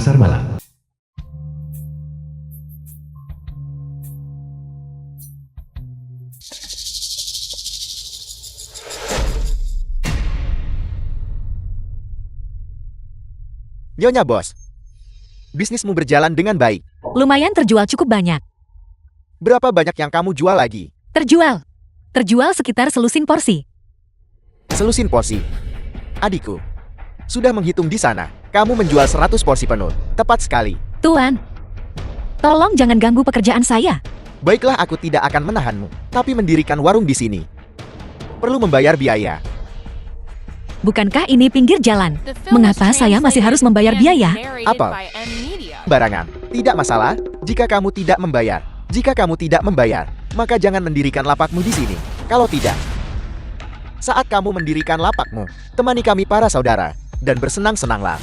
pasar malam. Nyonya bos, bisnismu berjalan dengan baik. Lumayan terjual cukup banyak. Berapa banyak yang kamu jual lagi? Terjual. Terjual sekitar selusin porsi. Selusin porsi. Adikku, sudah menghitung di sana. Kamu menjual 100 porsi penuh. Tepat sekali. Tuan, tolong jangan ganggu pekerjaan saya. Baiklah, aku tidak akan menahanmu. Tapi mendirikan warung di sini perlu membayar biaya. Bukankah ini pinggir jalan? Mengapa saya masih harus membayar biaya? Apa? Barangan. Tidak masalah jika kamu tidak membayar. Jika kamu tidak membayar, maka jangan mendirikan lapakmu di sini. Kalau tidak, saat kamu mendirikan lapakmu, temani kami para saudara, dan bersenang-senanglah.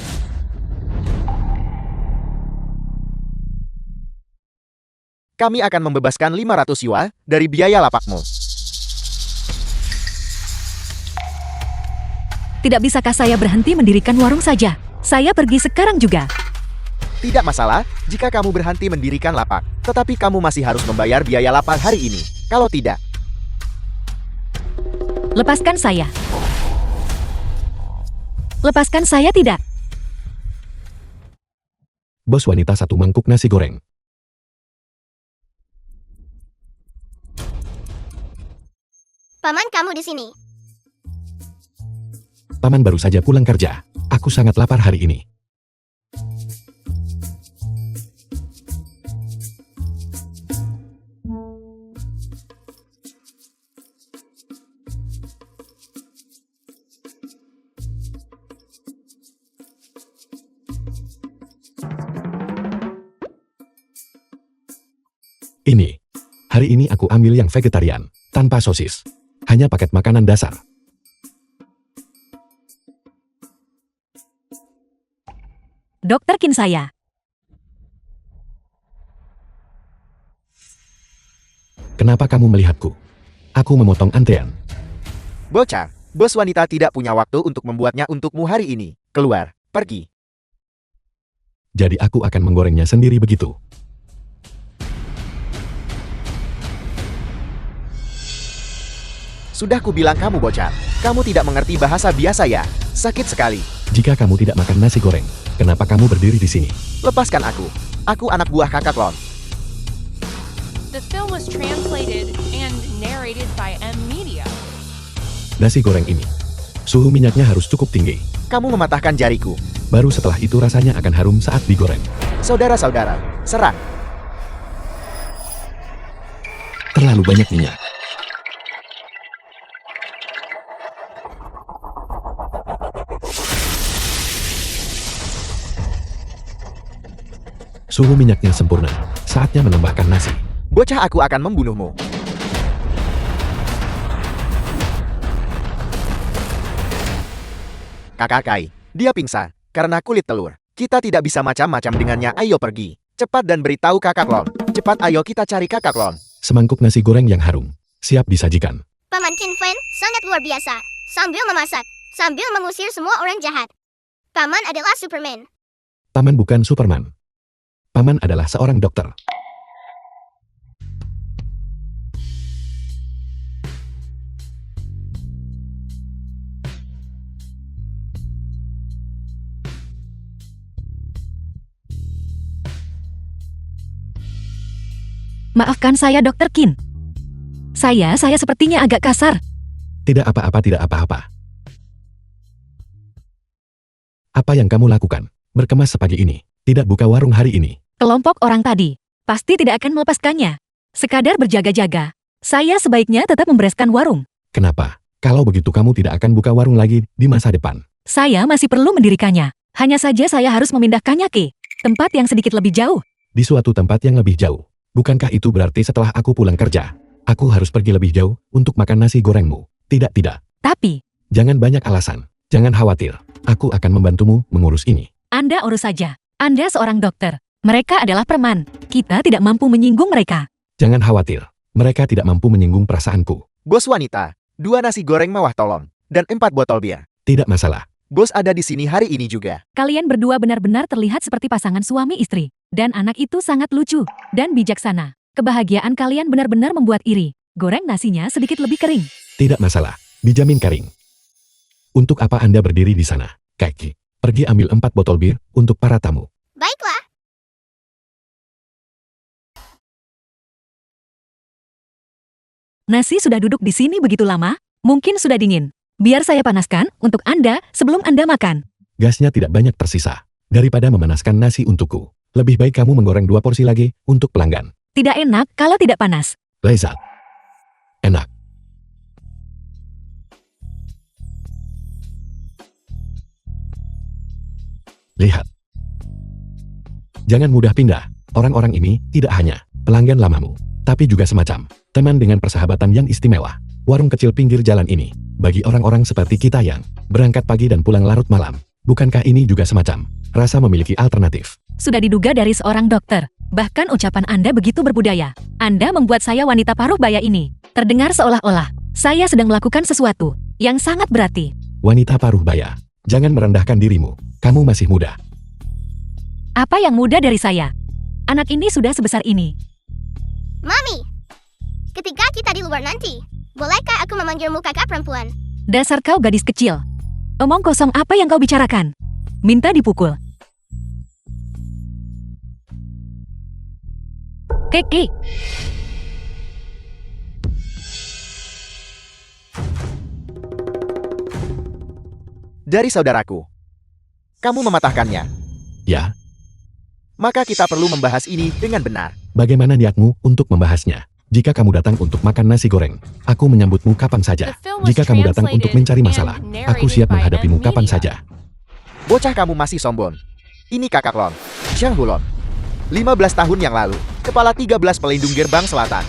Kami akan membebaskan 500 yuan dari biaya lapakmu. Tidak bisakah saya berhenti mendirikan warung saja? Saya pergi sekarang juga. Tidak masalah jika kamu berhenti mendirikan lapak, tetapi kamu masih harus membayar biaya lapak hari ini. Kalau tidak, Lepaskan saya. Lepaskan saya tidak. Bos wanita 1 mangkuk nasi goreng. Paman, kamu di sini. Paman baru saja pulang kerja. Aku sangat lapar hari ini. Ini. Hari ini aku ambil yang vegetarian, tanpa sosis. Hanya paket makanan dasar. Dokter Kin saya. Kenapa kamu melihatku? Aku memotong antrean. bocah, bos wanita tidak punya waktu untuk membuatnya untukmu hari ini. Keluar, pergi. Jadi aku akan menggorengnya sendiri begitu. Sudah kubilang kamu bocah, kamu tidak mengerti bahasa biasa ya. Sakit sekali. Jika kamu tidak makan nasi goreng, kenapa kamu berdiri di sini? Lepaskan aku. Aku anak buah kakak Lon. The film was translated and narrated by M Media. Nasi goreng ini. Suhu minyaknya harus cukup tinggi. Kamu mematahkan jariku. Baru setelah itu rasanya akan harum saat digoreng. Saudara-saudara, serang. Terlalu banyak minyak. Suhu minyaknya sempurna. Saatnya menambahkan nasi. Bocah, aku akan membunuhmu. Kakak Kai, dia pingsan karena kulit telur. Kita tidak bisa macam-macam dengannya. Ayo pergi. Cepat dan beritahu kakak Lon. Cepat, ayo kita cari kakak Lon. Semangkuk nasi goreng yang harum. Siap disajikan. Paman Qin Fen sangat luar biasa. Sambil memasak, sambil mengusir semua orang jahat. Paman adalah Superman. Paman bukan Superman. Paman adalah seorang dokter. Maafkan saya, Dokter Kin. Saya sepertinya agak kasar. Tidak apa-apa, tidak apa-apa. Apa yang kamu lakukan? Berkemas sepagi ini. Tidak buka warung hari ini. Kelompok orang tadi pasti tidak akan melepaskannya. Sekadar berjaga-jaga. Saya sebaiknya tetap membereskan warung. Kenapa? Kalau begitu kamu tidak akan buka warung lagi di masa depan. Saya masih perlu mendirikannya. Hanya saja saya harus memindahkannya ke tempat yang sedikit lebih jauh. Di suatu tempat yang lebih jauh. Bukankah itu berarti setelah aku pulang kerja, aku harus pergi lebih jauh untuk makan nasi gorengmu? Tidak, tidak. Tapi, Jangan banyak alasan. Jangan khawatir. Aku akan membantumu mengurus ini. Anda urus saja. Anda seorang dokter. Mereka adalah preman. Kita tidak mampu menyinggung mereka. Jangan khawatir. Mereka tidak mampu menyinggung perasaanku. Bos wanita, 2 nasi goreng mewah tolong, dan 4 botol bir. Tidak masalah. Bos ada di sini hari ini juga. Kalian berdua benar-benar terlihat seperti pasangan suami istri. Dan anak itu sangat lucu dan bijaksana. Kebahagiaan kalian benar-benar membuat iri. Goreng nasinya sedikit lebih kering. Tidak masalah, dijamin kering. Untuk apa Anda berdiri di sana? Kaki, pergi ambil 4 botol bir untuk para tamu. Baiklah. Nasi sudah duduk di sini begitu lama, mungkin sudah dingin. Biar saya panaskan untuk Anda sebelum Anda makan. Gasnya tidak banyak tersisa. Daripada memanaskan nasi untukku, lebih baik kamu menggoreng 2 porsi lagi untuk pelanggan. Tidak enak kalau tidak panas. Lezat. Enak. Lihat. Jangan mudah pindah. Orang-orang ini tidak hanya pelanggan lamamu, tapi juga semacam teman dengan persahabatan yang istimewa. Warung kecil pinggir jalan ini, bagi orang-orang seperti kita yang berangkat pagi dan pulang larut malam. Bukankah ini juga semacam rasa memiliki alternatif? Sudah diduga dari seorang dokter. Bahkan ucapan Anda begitu berbudaya. Anda membuat saya wanita paruh baya ini terdengar seolah-olah saya sedang melakukan sesuatu yang sangat berarti. Wanita paruh baya, jangan merendahkan dirimu. Kamu masih muda. Apa yang muda dari saya? Anak ini sudah sebesar ini. Mami, ketika kita di luar nanti, bolehkah aku memanggilmu kakak perempuan? Dasar kau gadis kecil. Omong kosong apa yang kau bicarakan? Minta dipukul. Keki. Dari saudaraku. Kamu mematahkannya. Ya, Maka kita perlu membahas ini dengan benar. bagaimana niatmu untuk membahasnya? Jika kamu datang untuk makan nasi goreng, aku menyambutmu kapan saja. Jika kamu datang untuk mencari masalah, aku siap menghadapimu kapan saja. Bocah kamu masih sombong. Ini kakak Lon, Xiang Hulon. 15 tahun yang lalu, kepala 13 pelindung gerbang selatan.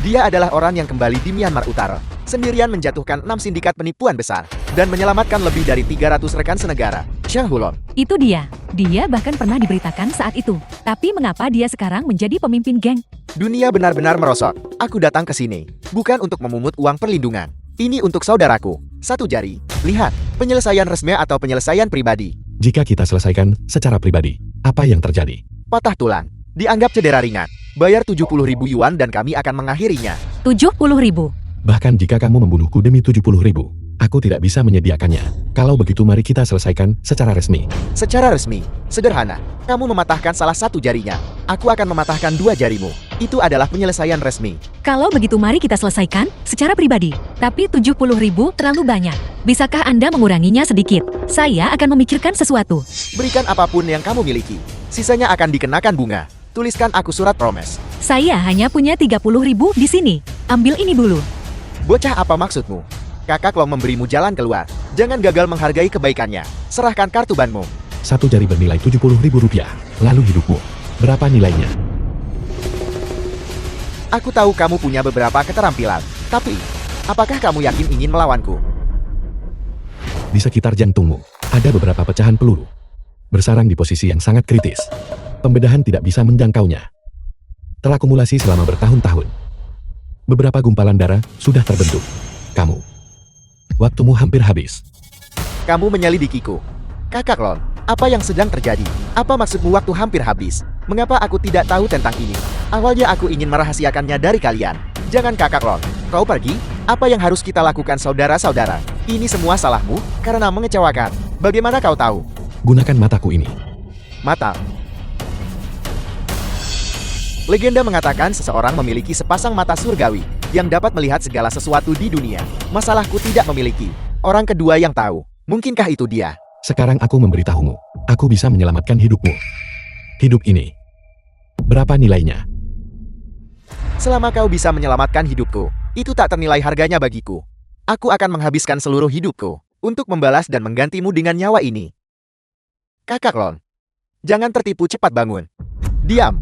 Dia adalah orang yang kembali di Myanmar Utara, sendirian menjatuhkan 6 sindikat penipuan besar, dan menyelamatkan lebih dari 300 rekan senegara. Xiang Hulon. Itu dia. Dia bahkan pernah diberitakan saat itu. Tapi mengapa dia sekarang menjadi pemimpin geng? Dunia benar-benar merosot. Aku datang ke sini, bukan untuk memungut uang perlindungan. Ini untuk saudaraku. 1 jari. Lihat, penyelesaian resmi atau penyelesaian pribadi. Jika kita selesaikan secara pribadi, apa yang terjadi? Patah tulang. Dianggap cedera ringan. Bayar 70.000 yuan dan kami akan mengakhirinya. 70.000. Bahkan jika kamu membunuhku demi 70.000, aku tidak bisa menyediakannya. Kalau begitu mari kita selesaikan secara resmi. Secara resmi, sederhana. Kamu mematahkan salah 1 jarinya. Aku akan mematahkan 2 jarimu. Itu adalah penyelesaian resmi. Kalau begitu mari kita selesaikan secara pribadi. Tapi 70.000 terlalu banyak. Bisakah Anda menguranginya sedikit? Saya akan memikirkan sesuatu. Berikan apapun yang kamu miliki. Sisanya akan dikenakan bunga. Tuliskan aku surat promes. Saya hanya punya 30.000 di sini. Ambil ini dulu. Bocah, apa maksudmu? Kakak Long memberimu jalan keluar. Jangan gagal menghargai kebaikannya. Serahkan kartu banmu. 1 jari bernilai 70.000 rupiah. Lalu hidupmu, berapa nilainya? Aku tahu kamu punya beberapa keterampilan. Tapi, apakah kamu yakin ingin melawanku? Di sekitar jantungmu, ada beberapa pecahan peluru. Bersarang di posisi yang sangat kritis. Pembedahan tidak bisa menjangkaunya. Terakumulasi selama bertahun-tahun. Beberapa gumpalan darah sudah terbentuk. Kamu. Waktumu hampir habis. Kamu menyelidikiku. Kakak Lon, apa yang sedang terjadi? Apa maksudmu waktu hampir habis? Mengapa aku tidak tahu tentang ini? Awalnya aku ingin merahasiakannya dari kalian. Jangan Kakak Lon, kau pergi? Apa yang harus kita lakukan saudara-saudara? Ini semua salahmu karena mengecewakan. Bagaimana kau tahu? Gunakan mataku ini. Mata. Legenda mengatakan seseorang memiliki sepasang mata surgawi yang dapat melihat segala sesuatu di dunia. Masalahku tidak memiliki. Orang kedua yang tahu. Mungkinkah itu dia? Sekarang aku memberitahumu. Aku bisa menyelamatkan hidupmu. Hidup ini. Berapa nilainya? Selama kau bisa menyelamatkan hidupku, itu tak ternilai harganya bagiku. Aku akan menghabiskan seluruh hidupku untuk membalas dan menggantimu dengan nyawa ini. Kakak Lon, jangan tertipu, cepat bangun. Diam.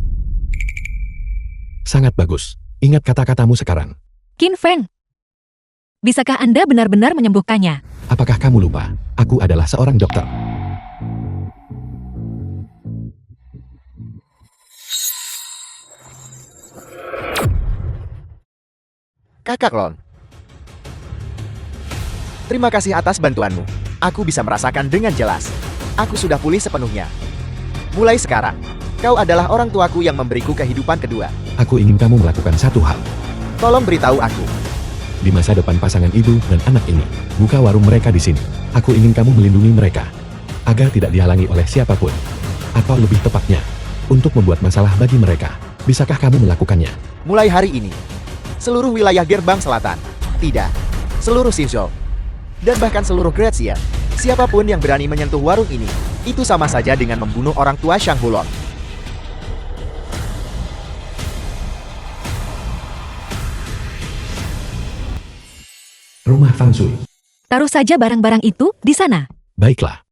Sangat bagus. Ingat kata-katamu sekarang. Qin Feng. Bisakah Anda benar-benar menyembuhkannya? Apakah kamu lupa? Aku adalah seorang dokter. Kakak Lon. Terima kasih atas bantuanmu. Aku bisa merasakan dengan jelas. Aku sudah pulih sepenuhnya. Mulai sekarang, kau adalah orang tuaku yang memberiku kehidupan kedua. Aku ingin kamu melakukan satu hal. Tolong beritahu aku. Di masa depan pasangan ibu dan anak ini, buka warung mereka di sini. Aku ingin kamu melindungi mereka, agar tidak dihalangi oleh siapapun. Atau lebih tepatnya, untuk membuat masalah bagi mereka. Bisakah kamu melakukannya? Mulai hari ini, seluruh wilayah Gerbang Selatan, tidak, seluruh Sinzhou, dan bahkan seluruh Grazia, siapapun yang berani menyentuh warung ini, itu sama saja dengan membunuh orang tua Shang Hulon. Rumah Fang Shui. Taruh saja barang-barang itu di sana. Baiklah.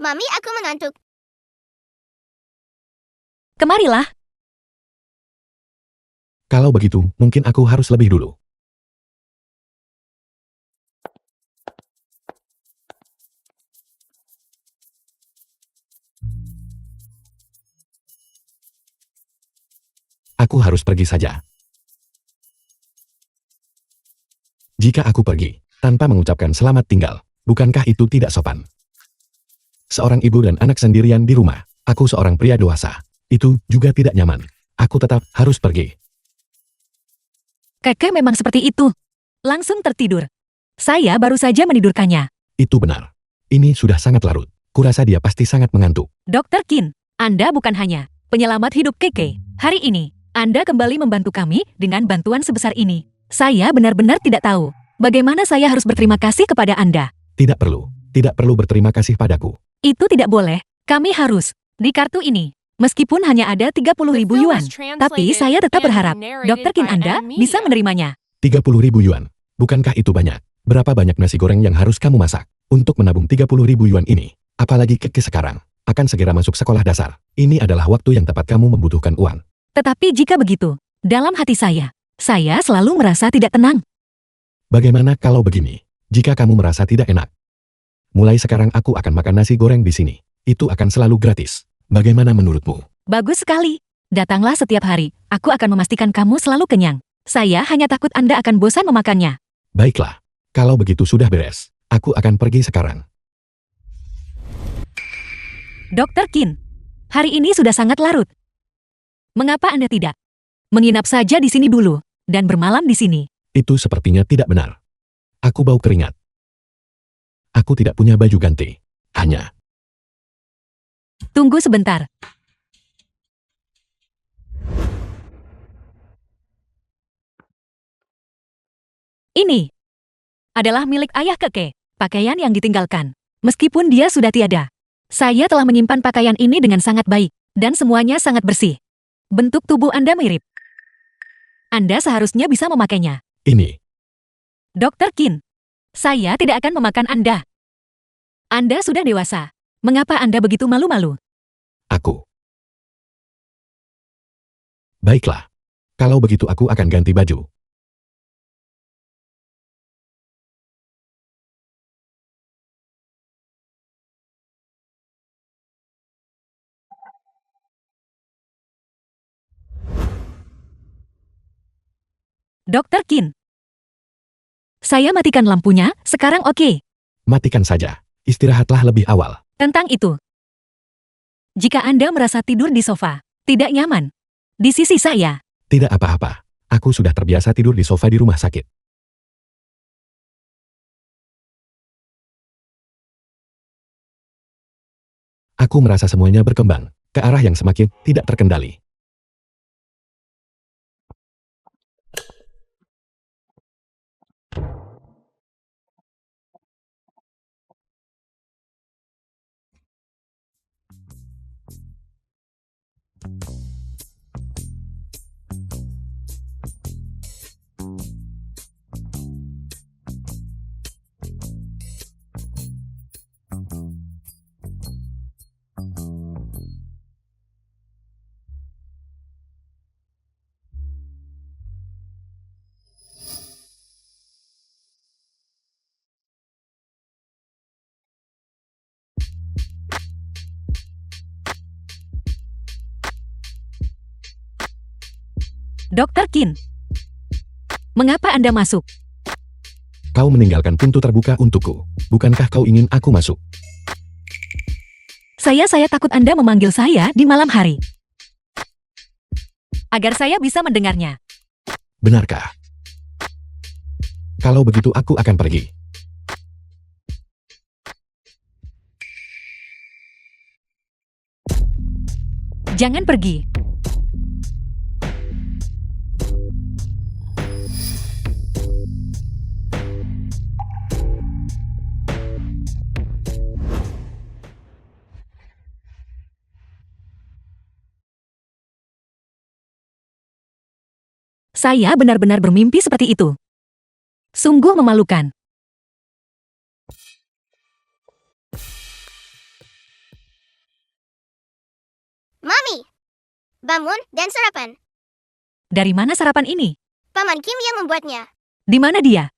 Mami, aku mengantuk. Kemarilah. Kalau begitu, mungkin aku harus lebih dulu. Aku harus pergi saja. Jika aku pergi, tanpa mengucapkan selamat tinggal, bukankah itu tidak sopan? Seorang ibu dan anak sendirian di rumah, aku seorang pria dewasa. Itu juga tidak nyaman. Aku tetap harus pergi. Kakek memang seperti itu. Langsung tertidur. Saya baru saja menidurkannya. Itu benar. Ini sudah sangat larut. Kurasa dia pasti sangat mengantuk. Dr. Qin, Anda bukan hanya penyelamat hidup Keke. Hari ini, Anda kembali membantu kami dengan bantuan sebesar ini. Saya benar-benar tidak tahu bagaimana saya harus berterima kasih kepada Anda. Tidak perlu berterima kasih padaku. Itu tidak boleh. Kami harus di kartu ini. Meskipun hanya ada 30.000 yuan, tapi saya tetap berharap Dr. Qin Anda bisa menerimanya. 30.000 yuan. Bukankah itu banyak? Berapa banyak nasi goreng yang harus kamu masak untuk menabung 30.000 yuan ini? Apalagi Keke sekarang akan segera masuk sekolah dasar. Ini adalah waktu yang tepat kamu membutuhkan uang. Tetapi jika begitu, dalam hati saya selalu merasa tidak tenang. Bagaimana kalau begini? Jika kamu merasa tidak enak, mulai sekarang aku akan makan nasi goreng di sini. Itu akan selalu gratis. Bagaimana menurutmu? Bagus sekali. Datanglah setiap hari. Aku akan memastikan kamu selalu kenyang. Saya hanya takut Anda akan bosan memakannya. Baiklah. Kalau begitu sudah beres. Aku akan pergi sekarang. Dr. Qin, hari ini sudah sangat larut. Mengapa Anda tidak menginap saja di sini dulu dan bermalam di sini? Itu sepertinya tidak benar. Aku bau keringat. Aku tidak punya baju ganti. Hanya Tunggu sebentar. Ini adalah milik ayah Keke, pakaian yang ditinggalkan. Meskipun dia sudah tiada, saya telah menyimpan pakaian ini dengan sangat baik, dan semuanya sangat bersih. Bentuk tubuh Anda mirip. Anda seharusnya bisa memakainya. ini. Dr. Qin, saya tidak akan memakan Anda. Anda sudah dewasa. Mengapa Anda begitu malu-malu? Aku. Baiklah. Kalau begitu aku akan ganti baju. Dr. Qin, saya matikan lampunya, sekarang oke. Matikan saja. Istirahatlah lebih awal. Tentang itu, jika Anda merasa tidur di sofa, tidak nyaman, di sisi saya, Tidak apa-apa. Aku sudah terbiasa tidur di sofa di rumah sakit. Aku merasa semuanya berkembang ke arah yang semakin tidak terkendali. Dr. Qin, mengapa Anda masuk? Kau meninggalkan pintu terbuka untukku. Bukankah kau ingin aku masuk? Saya takut Anda memanggil saya di malam hari. Agar saya bisa mendengarnya. Benarkah? Kalau begitu aku akan pergi. Jangan pergi. Saya benar-benar bermimpi seperti itu. Sungguh memalukan. Mami, bangun dan sarapan. Dari mana sarapan ini? Paman Kim yang membuatnya. Di mana dia?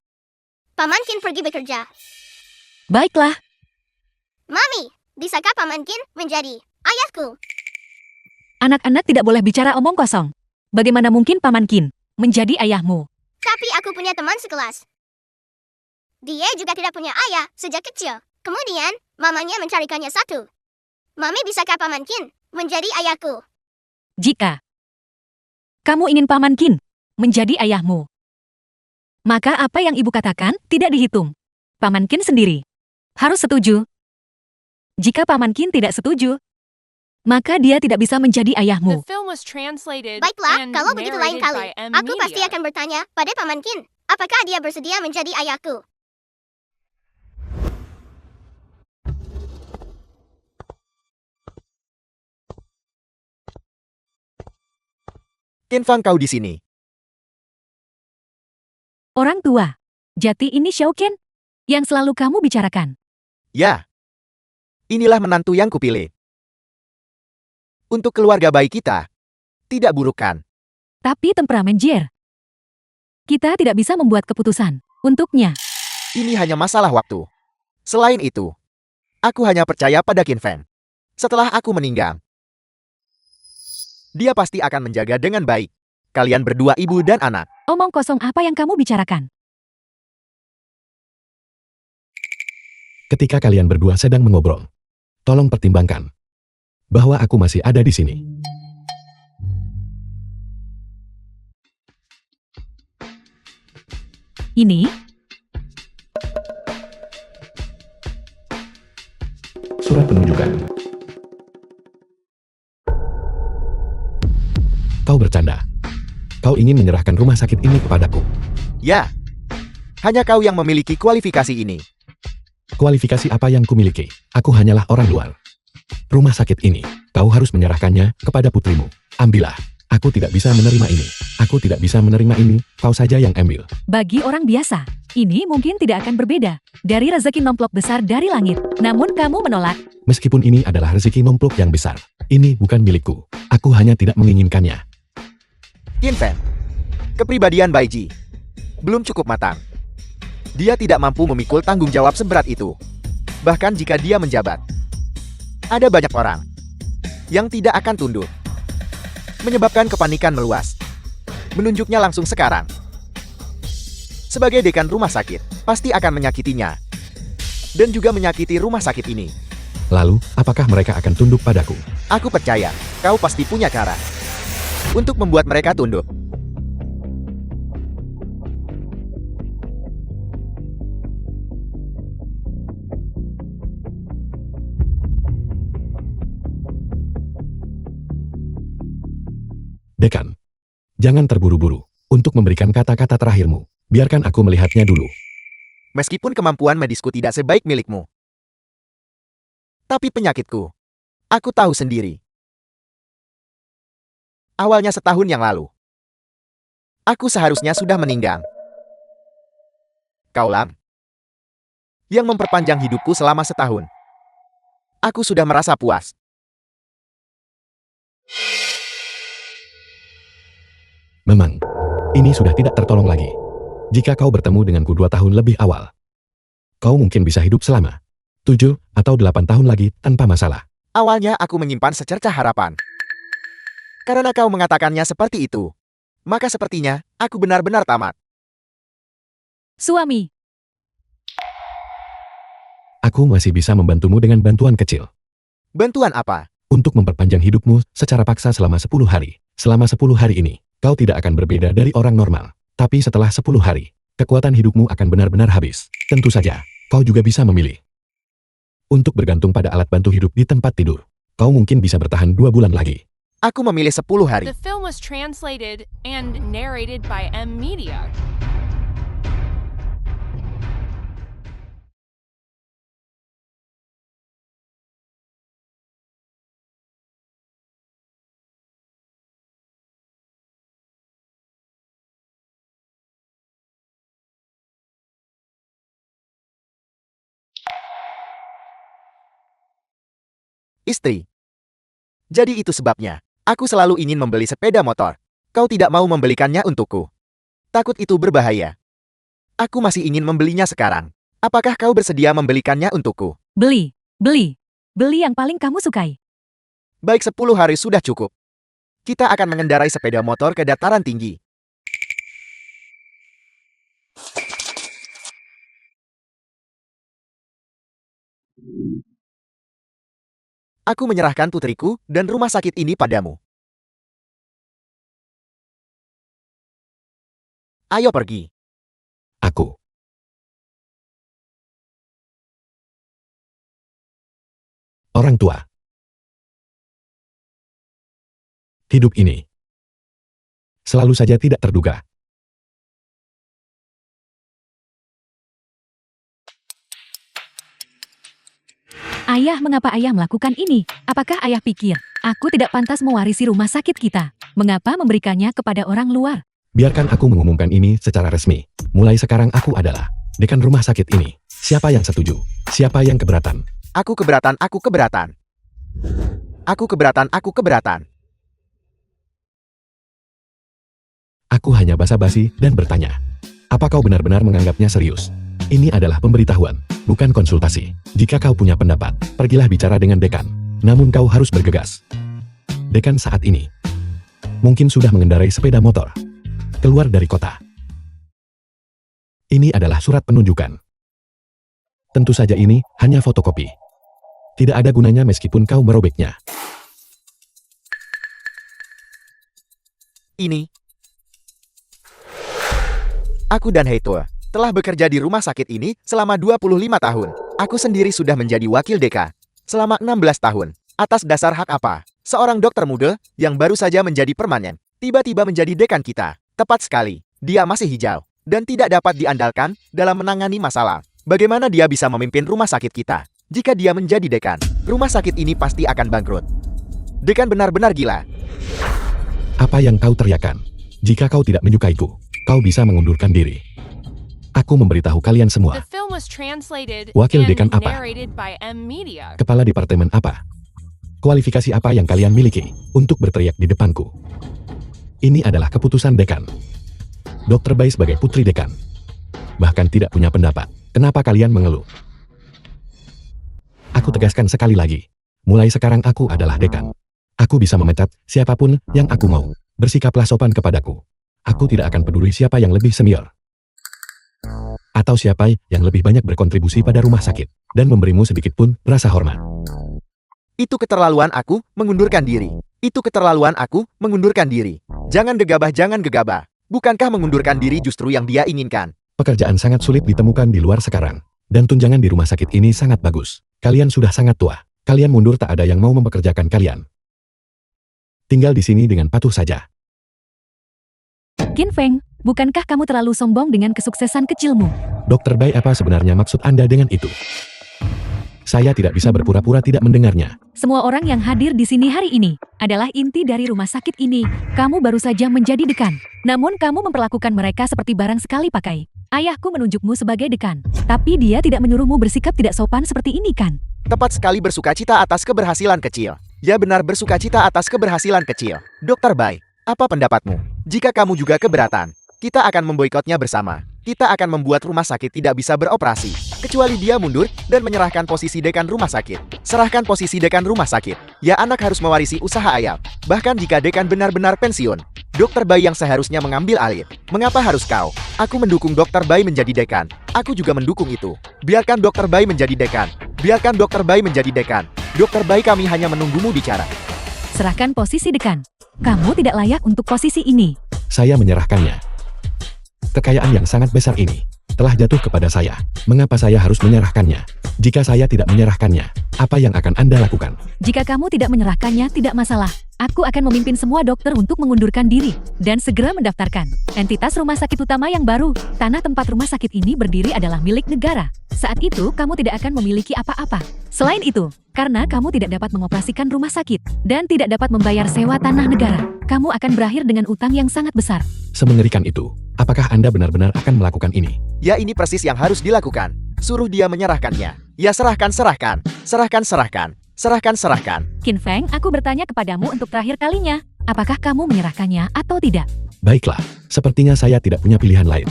Paman Kim pergi bekerja. Baiklah, Mami, bisakah Paman Kim menjadi ayahku? anak-anak tidak boleh bicara omong kosong. Bagaimana mungkin Paman Kin menjadi ayahmu? Tapi aku punya teman sekelas. Dia juga tidak punya ayah sejak kecil. Kemudian, mamanya mencarikannya satu. Mami, bisakah Paman Kim menjadi ayahku? Jika kamu ingin Paman Kin menjadi ayahmu, maka apa yang ibu katakan tidak dihitung. Paman Kin sendiri harus setuju. Jika Paman Kin tidak setuju, maka dia tidak bisa menjadi The ayahmu. film was translated Baiklah, and kalau begitu lain narrated kali, by M. aku pasti Media. akan bertanya pada Paman Kim, apakah dia bersedia menjadi ayahku? Qin Fang, kau di sini. Orang tua, jati ini Xiao Qian yang selalu kamu bicarakan. Ya. Inilah menantu yang kupilih. Untuk keluarga baik kita. Tidak buruk kan? Tapi temperamen Jier. Kita tidak bisa membuat keputusan untuknya. Ini hanya masalah waktu. Selain itu, aku hanya percaya pada Qin Feng. Setelah aku meninggal, dia pasti akan menjaga dengan baik. Kalian berdua ibu dan anak. Omong kosong apa yang kamu bicarakan? Ketika kalian berdua sedang mengobrol, tolong pertimbangkan bahwa aku masih ada di sini. Ini Surat penunjukan. Kau bercanda. Kau ingin menyerahkan rumah sakit ini kepadaku. Ya. Hanya kau yang memiliki kualifikasi ini. Kualifikasi apa yang kumiliki? Aku hanyalah orang luar. Rumah sakit ini, kau harus menyerahkannya kepada putrimu. Ambillah. Aku tidak bisa menerima ini. Aku tidak bisa menerima ini. Kau saja yang ambil. bagi orang biasa. Ini mungkin tidak akan berbeda dari rezeki nomplok besar dari langit. Namun kamu menolak. Meskipun ini adalah rezeki nomplok yang besar. Ini bukan milikku. Aku hanya tidak menginginkannya. Qin Feng. Kepribadian Bai Ji belum cukup matang. Dia tidak mampu memikul tanggung jawab seberat itu. Bahkan jika dia menjabat, ada banyak orang yang tidak akan tunduk. Menyebabkan kepanikan meluas. Menunjuknya langsung sekarang. Sebagai dekan rumah sakit, pasti akan menyakitinya. Dan juga menyakiti rumah sakit ini. Lalu, apakah mereka akan tunduk padaku? Aku percaya, kau pasti punya cara untuk membuat mereka tunduk. Dekan, jangan terburu-buru untuk memberikan kata-kata terakhirmu. Biarkan aku melihatnya dulu. Meskipun kemampuan medisku tidak sebaik milikmu. Tapi penyakitku, aku tahu sendiri. Awalnya setahun yang lalu, aku seharusnya sudah meninggal. Kaulah yang memperpanjang hidupku selama setahun. Aku sudah merasa puas. Memang, ini sudah tidak tertolong lagi. Jika kau bertemu denganku 2 tahun lebih awal, kau mungkin bisa hidup selama 7 atau 8 tahun lagi tanpa masalah. Awalnya aku menyimpan secercah harapan. Karena kau mengatakannya seperti itu, maka sepertinya aku benar-benar tamat. Suami, Aku masih bisa membantumu dengan bantuan kecil. Bantuan apa? Untuk memperpanjang hidupmu secara paksa selama 10 hari. Selama 10 hari ini, kau tidak akan berbeda dari orang normal. Tapi setelah 10 hari, kekuatan hidupmu akan benar-benar habis. Tentu saja, kau juga bisa memilih. Untuk bergantung pada alat bantu hidup di tempat tidur. Kau mungkin bisa bertahan 2 bulan lagi. Aku memilih 10 hari. The film was translated and narrated by M Media. Istri. Jadi itu sebabnya, aku selalu ingin membeli sepeda motor. Kau tidak mau membelikannya untukku. Takut itu berbahaya. Aku masih ingin membelinya sekarang. Apakah kau bersedia membelikannya untukku? Beli, beli, beli yang paling kamu sukai. Baik 10 hari sudah cukup. Kita akan mengendarai sepeda motor ke dataran tinggi. Aku menyerahkan putriku dan rumah sakit ini padamu. Ayo pergi. Aku. Orang tua. Hidup ini selalu saja tidak terduga. Ayah, mengapa ayah melakukan ini? Apakah ayah pikir, aku tidak pantas mewarisi rumah sakit kita? Mengapa memberikannya kepada orang luar? Biarkan aku mengumumkan ini secara resmi. Mulai sekarang aku adalah dekan rumah sakit ini. Siapa yang setuju? Siapa yang keberatan? Aku keberatan, aku keberatan. Aku keberatan, aku keberatan. Aku hanya basa-basi dan bertanya. Apa kau benar-benar menganggapnya serius? Ini adalah pemberitahuan, bukan konsultasi. Jika kau punya pendapat, pergilah bicara dengan dekan. Namun kau harus bergegas. Dekan saat ini mungkin sudah mengendarai sepeda motor keluar dari kota. Ini adalah surat penunjukan. Tentu saja ini hanya fotokopi. Tidak ada gunanya meskipun kau merobeknya. Ini. Aku dan Heito telah bekerja di rumah sakit ini selama 25 tahun. Aku sendiri sudah menjadi wakil deka selama 16 tahun. Atas dasar hak apa? Seorang dokter muda yang baru saja menjadi permanen, tiba-tiba menjadi dekan kita. Tepat sekali, dia masih hijau dan tidak dapat diandalkan dalam menangani masalah. Bagaimana dia bisa memimpin rumah sakit kita? Jika dia menjadi dekan, rumah sakit ini pasti akan bangkrut. Dekan benar-benar gila. Apa yang kau teriakan? Jika kau tidak menyukaiku, kau bisa mengundurkan diri. Aku memberitahu kalian The semua. film was translated Wakil and dekan apa? narrated by M Media. Kepala departemen apa? Kualifikasi apa yang kalian miliki untuk berteriak di depanku? Ini adalah keputusan dekan. Dr. Bai sebagai putri dekan bahkan tidak punya pendapat. Kenapa kalian mengeluh? Aku tegaskan sekali lagi. Mulai sekarang aku adalah dekan. Aku bisa memecat siapapun yang aku mau. Bersikaplah sopan kepadaku. Aku tidak akan peduli siapa yang lebih senior atau siapa yang lebih banyak berkontribusi pada rumah sakit dan memberimu sedikit pun rasa hormat. Itu keterlaluan aku mengundurkan diri. Itu keterlaluan aku mengundurkan diri. Jangan gegabah, jangan gegabah. Bukankah mengundurkan diri justru yang dia inginkan? Pekerjaan sangat sulit ditemukan di luar sekarang. Dan tunjangan di rumah sakit ini sangat bagus. Kalian sudah sangat tua. Kalian mundur, tak ada yang mau mempekerjakan kalian. Tinggal di sini dengan patuh saja. Qin Feng, bukankah kamu terlalu sombong dengan kesuksesan kecilmu? Dr. Bai, apa sebenarnya maksud Anda dengan itu? Saya tidak bisa berpura-pura tidak mendengarnya. Semua orang yang hadir di sini hari ini adalah inti dari rumah sakit ini. Kamu baru saja menjadi dekan. Namun kamu memperlakukan mereka seperti barang sekali pakai. Ayahku menunjukmu sebagai dekan. Tapi dia tidak menyuruhmu bersikap tidak sopan seperti ini, kan? Tepat sekali, bersukacita atas keberhasilan kecil. Ya benar, bersukacita atas keberhasilan kecil. Dr. Bai, apa pendapatmu? Jika kamu juga keberatan, kita akan memboikotnya bersama. Kita akan membuat rumah sakit tidak bisa beroperasi, kecuali dia mundur dan menyerahkan posisi dekan rumah sakit. Serahkan posisi dekan rumah sakit. Ya, anak harus mewarisi usaha ayah. Bahkan jika dekan benar-benar pensiun, Dokter Bai yang seharusnya mengambil alih. Mengapa harus kau? Aku mendukung Dokter Bai menjadi dekan. Aku juga mendukung itu. Biarkan Dokter Bai menjadi dekan. Biarkan Dokter Bai menjadi dekan. Dokter Bai, kami hanya menunggumu bicara. Serahkan posisi dekan. Kamu tidak layak untuk posisi ini. Saya menyerahkannya. Kekayaan yang sangat besar ini telah jatuh kepada saya. Mengapa saya harus menyerahkannya? Jika saya tidak menyerahkannya, apa yang akan Anda lakukan? Jika kamu tidak menyerahkannya, tidak masalah. Aku akan memimpin semua dokter untuk mengundurkan diri dan segera mendaftarkan entitas rumah sakit utama yang baru. Tanah tempat rumah sakit ini berdiri adalah milik negara. Saat itu, kamu tidak akan memiliki apa-apa. Selain itu, karena kamu tidak dapat mengoperasikan rumah sakit dan tidak dapat membayar sewa tanah negara, kamu akan berakhir dengan utang yang sangat besar. Semengerikan itu. Apakah Anda benar-benar akan melakukan ini? Ya, ini persis yang harus dilakukan. Suruh dia menyerahkannya. Ya, serahkan. Serahkan. Qin Feng, aku bertanya kepadamu untuk terakhir kalinya. Apakah kamu menyerahkannya atau tidak? Baiklah, sepertinya saya tidak punya pilihan lain.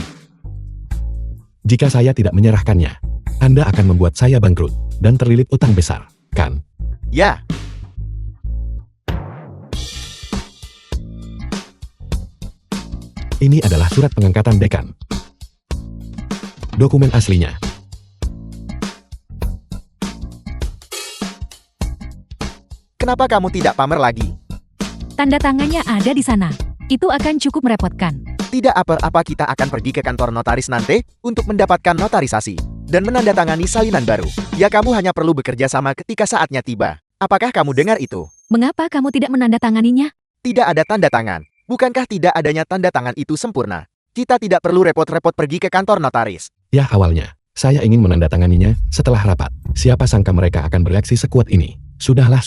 Jika saya tidak menyerahkannya, Anda akan membuat saya bangkrut dan terlilit utang besar, kan? Ya, Ini adalah surat pengangkatan dekan. Dokumen aslinya. kenapa kamu tidak pamer lagi? Tanda tangannya ada di sana. Itu akan cukup merepotkan. Tidak apa-apa, kita akan pergi ke kantor notaris nanti untuk mendapatkan notarisasi dan menandatangani salinan baru. Ya, kamu hanya perlu bekerja sama ketika saatnya tiba. Apakah kamu dengar itu? Mengapa kamu tidak menandatanganinya? Tidak ada tanda tangan. Bukankah tidak adanya tanda tangan itu sempurna? Kita tidak perlu repot-repot pergi ke kantor notaris. Ya, awalnya, saya ingin menandatanganinya setelah rapat. Siapa sangka mereka akan bereaksi sekuat ini. Sudahlah.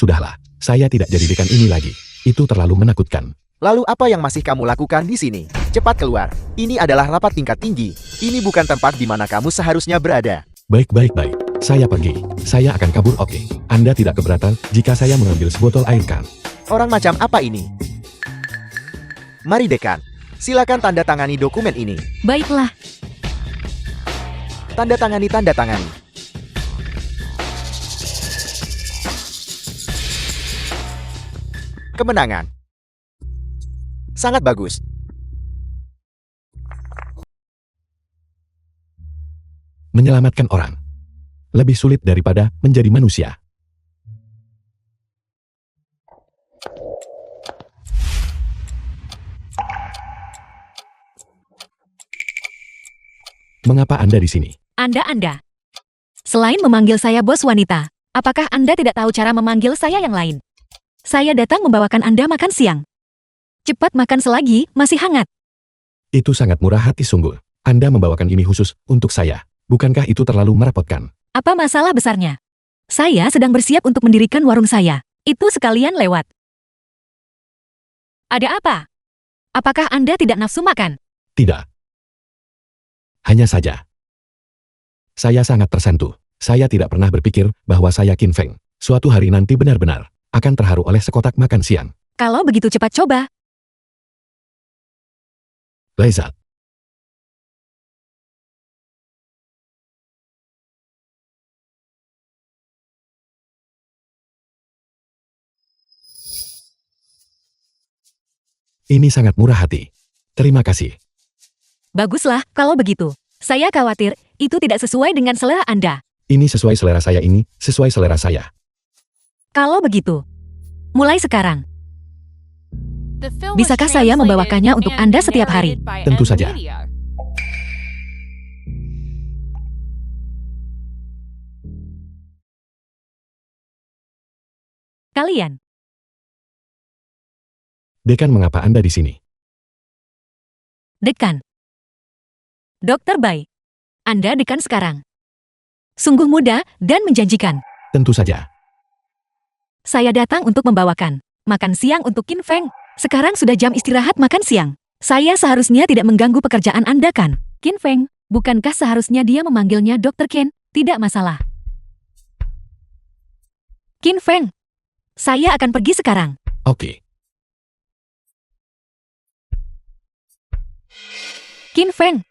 Saya tidak jadi dekan ini lagi. Itu terlalu menakutkan. Lalu apa yang masih kamu lakukan di sini? Cepat keluar. Ini adalah rapat tingkat tinggi. Ini bukan tempat di mana kamu seharusnya berada. Baik. Saya pergi. Saya akan kabur, oke. Anda tidak keberatan jika saya mengambil sebotol air, kan? Orang macam apa ini? Mari dekan. Silakan tanda tangani dokumen ini. Baiklah, Tanda tangani. Kemenangan. Sangat bagus. Menyelamatkan orang lebih sulit daripada menjadi manusia. Mengapa Anda di sini? Anda. Selain memanggil saya bos wanita, apakah Anda tidak tahu cara memanggil saya yang lain? Saya datang membawakan Anda makan siang. Cepat makan selagi masih hangat. Itu sangat murah hati sungguh. Anda membawakan ini khusus untuk saya. Bukankah itu terlalu merepotkan? Apa masalah besarnya? Saya sedang bersiap untuk mendirikan warung saya. Itu sekalian lewat. Ada apa? Apakah Anda tidak nafsu makan? Tidak. Hanya saja. Saya sangat tersentuh. Saya tidak pernah berpikir bahwa saya Qin Feng suatu hari nanti benar-benar akan terharu oleh sekotak makan siang. Kalau begitu cepat coba. Lezat. Ini sangat murah hati. Terima kasih. Baguslah, kalau begitu. Saya khawatir, itu tidak sesuai dengan selera Anda. Ini sesuai selera saya, ini sesuai selera saya. Kalau begitu, mulai sekarang, The film was Bisakah saya translated membawakannya untuk and Anda setiap hari? narrated by Tentu M saja. Media. kalian. Dekan, mengapa Anda di sini? Dekan. Dokter Bai. Anda dekan sekarang. Sungguh muda dan menjanjikan. Tentu saja. Saya datang untuk membawakan makan siang untuk Qin Feng. Sekarang sudah jam istirahat makan siang. Saya seharusnya tidak mengganggu pekerjaan Anda, kan? Qin Feng, bukankah seharusnya dia memanggilnya Dr. Ken? Tidak masalah. Qin Feng, saya akan pergi sekarang. Oke. Qin Feng,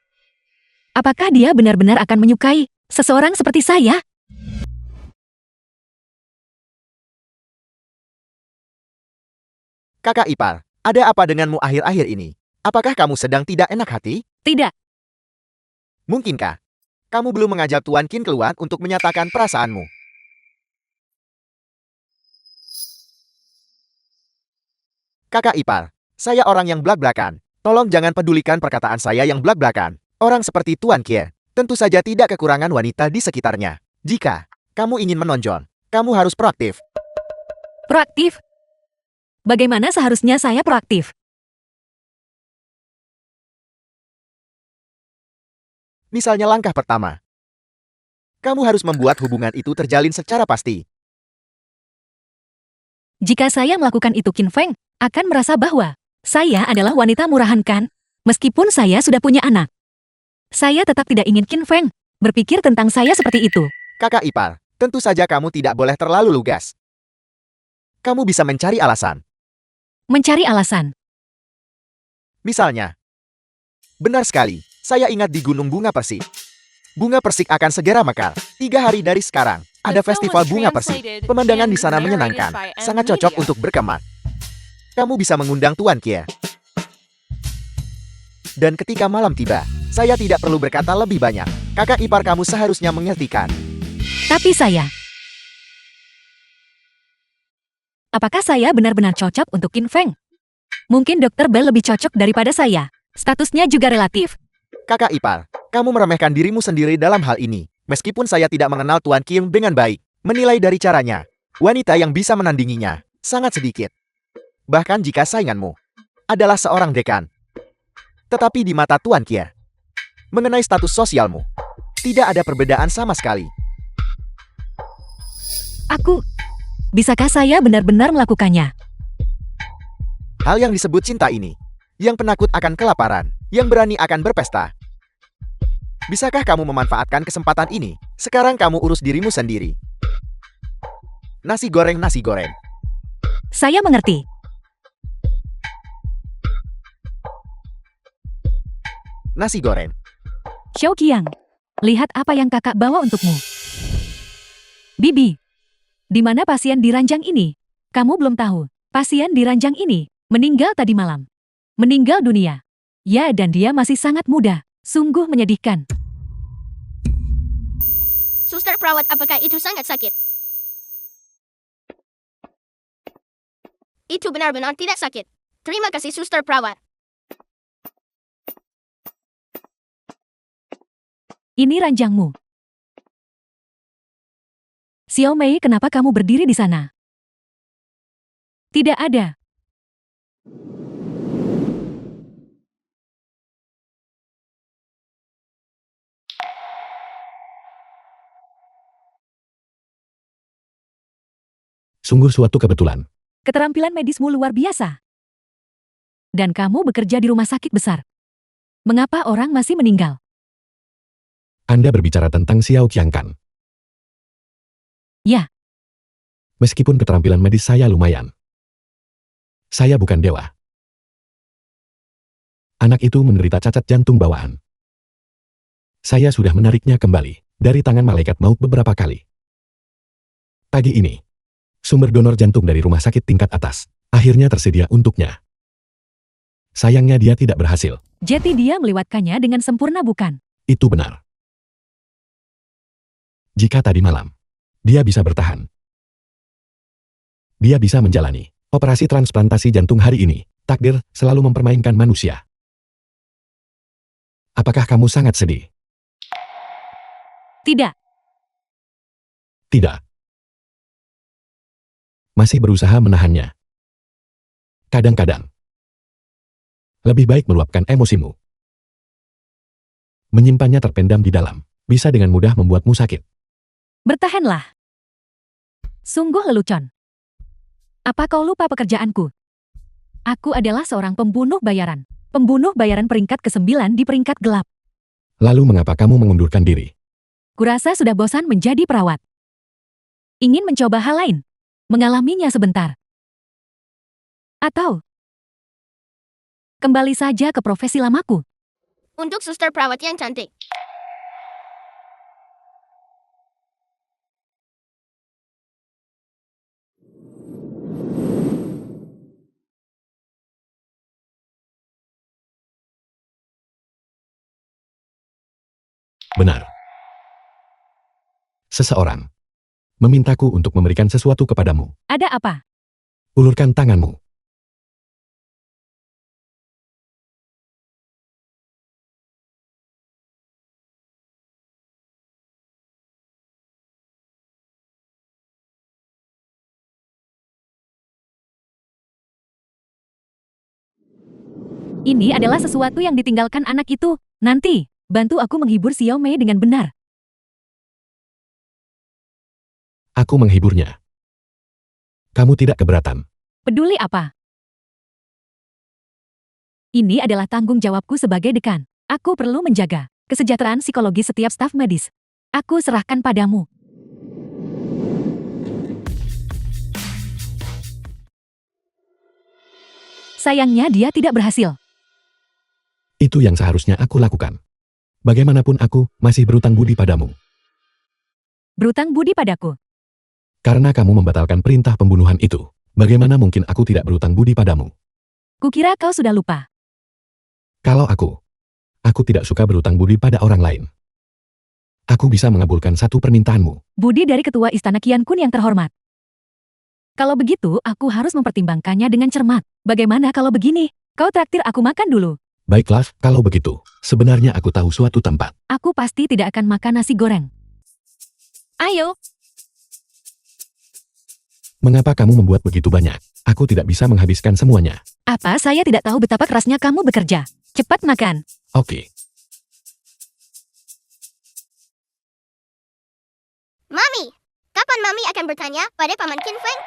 apakah dia benar-benar akan menyukai seseorang seperti saya? Kakak ipar, Ada apa denganmu akhir-akhir ini? Apakah kamu sedang tidak enak hati? Tidak, Mungkinkah kamu belum mengajak Tuan Qin keluar untuk menyatakan perasaanmu? Kakak ipar, saya orang yang blak-blakan. Tolong jangan pedulikan perkataan saya yang blak-blakan. Orang seperti Tuan Qie tentu saja tidak kekurangan wanita di sekitarnya. Jika kamu ingin menonjol, kamu harus proaktif. proaktif. Bagaimana seharusnya saya proaktif? Misalnya langkah pertama, kamu harus membuat hubungan itu terjalin secara pasti. Jika saya melakukan itu, Qin Feng akan merasa bahwa saya adalah wanita murahan kan? Meskipun saya sudah punya anak. Saya tetap tidak ingin Qin Feng berpikir tentang saya seperti itu. Kakak ipar, tentu saja kamu tidak boleh terlalu lugas. Kamu bisa mencari alasan. Mencari alasan. Misalnya, benar sekali, saya ingat di Gunung Bunga Persik. Bunga Persik akan segera mekar. 3 hari dari sekarang, ada festival bunga persik. Pemandangan di sana menyenangkan, sangat cocok untuk berkemah. Kamu bisa mengundang Tuan Qie. Dan ketika malam tiba, saya tidak perlu berkata lebih banyak. Kakak ipar kamu seharusnya mengertikan. Tapi saya... Apakah saya benar-benar cocok untuk Qin Feng? Mungkin Dr. Bell lebih cocok daripada saya. Statusnya juga relatif. Kakak ipar, kamu meremehkan dirimu sendiri dalam hal ini. Meskipun saya tidak mengenal Tuan Kim dengan baik, menilai dari caranya, wanita yang bisa menandinginya sangat sedikit. Bahkan jika sainganmu adalah seorang dekan. Tetapi di mata Tuan Qie, mengenai status sosialmu, tidak ada perbedaan sama sekali. Bisakah saya benar-benar melakukannya? Hal yang disebut cinta ini, yang penakut akan kelaparan, yang berani akan berpesta. Bisakah kamu memanfaatkan kesempatan ini? Sekarang kamu urus dirimu sendiri. Nasi goreng, nasi goreng. Saya mengerti. Nasi goreng. Xiao Qiang, lihat apa yang kakak bawa untukmu. Bibi, di mana pasien di ranjang ini? Kamu belum tahu, pasien di ranjang ini meninggal tadi malam. Meninggal dunia. Ya, dan dia masih sangat muda. Sungguh menyedihkan. Suster perawat, apakah itu sangat sakit? Itu benar-benar tidak sakit. Terima kasih, suster perawat. Ini ranjangmu. Xiao Mei, kenapa kamu berdiri di sana? Tidak ada. Sungguh suatu kebetulan. Keterampilan medismu luar biasa. Dan kamu bekerja di rumah sakit besar. Mengapa orang masih meninggal? Anda berbicara tentang Xiao Qiang kan? Ya. Meskipun keterampilan medis saya lumayan. Saya bukan dewa. Anak itu menderita cacat jantung bawaan. Saya sudah menariknya kembali dari tangan malaikat maut beberapa kali. Pagi ini, sumber donor jantung dari rumah sakit tingkat atas akhirnya tersedia untuknya. Sayangnya dia tidak berhasil. Jadi dia melewatkannya dengan sempurna, bukan? Itu benar. Jika tadi malam, dia bisa bertahan. Dia bisa menjalani operasi transplantasi jantung hari ini. Takdir selalu mempermainkan manusia. Apakah kamu sangat sedih? Tidak. Tidak. Masih berusaha menahannya. Kadang-kadang, lebih baik meluapkan emosimu. Menyimpannya terpendam di dalam, bisa dengan mudah membuatmu sakit. Bertahanlah. Sungguh lelucon. Apa kau lupa pekerjaanku? Aku adalah seorang pembunuh bayaran. Pembunuh bayaran peringkat ke-9 di peringkat gelap. Lalu mengapa kamu mengundurkan diri? Kurasa sudah bosan menjadi perawat. Ingin mencoba hal lain. Mengalaminya sebentar. Atau kembali saja ke profesi lamaku. Untuk suster perawat yang cantik. Benar. Seseorang memintaku untuk memberikan sesuatu kepadamu. Ada apa? Ulurkan tanganmu. Ini adalah sesuatu yang ditinggalkan anak itu. Nanti, bantu aku menghibur Xiao Mei dengan benar. Aku menghiburnya. Kamu tidak keberatan. Peduli apa? Ini adalah tanggung jawabku sebagai dekan. Aku perlu menjaga kesejahteraan psikologis setiap staf medis. Aku serahkan padamu. Sayangnya dia tidak berhasil. Itu yang seharusnya aku lakukan. Bagaimanapun aku masih berutang budi padamu. Berutang budi padaku. Karena kamu membatalkan perintah pembunuhan itu. Bagaimana mungkin aku tidak berutang budi padamu? Kukira kau sudah lupa. Kalau aku tidak suka berutang budi pada orang lain. Aku bisa mengabulkan satu permintaanmu. Budi dari ketua istana Qian Kun yang terhormat. Kalau begitu, aku harus mempertimbangkannya dengan cermat. Bagaimana kalau begini? Kau traktir aku makan dulu. Baiklah, kalau begitu. Sebenarnya aku tahu suatu tempat. Aku pasti tidak akan makan nasi goreng. Ayo, Mengapa kamu membuat begitu banyak? Aku tidak bisa menghabiskan semuanya. apa saya tidak tahu betapa kerasnya kamu bekerja. Cepat makan. Oke. Mami, kapan Mami akan bertanya pada Paman Qin Feng?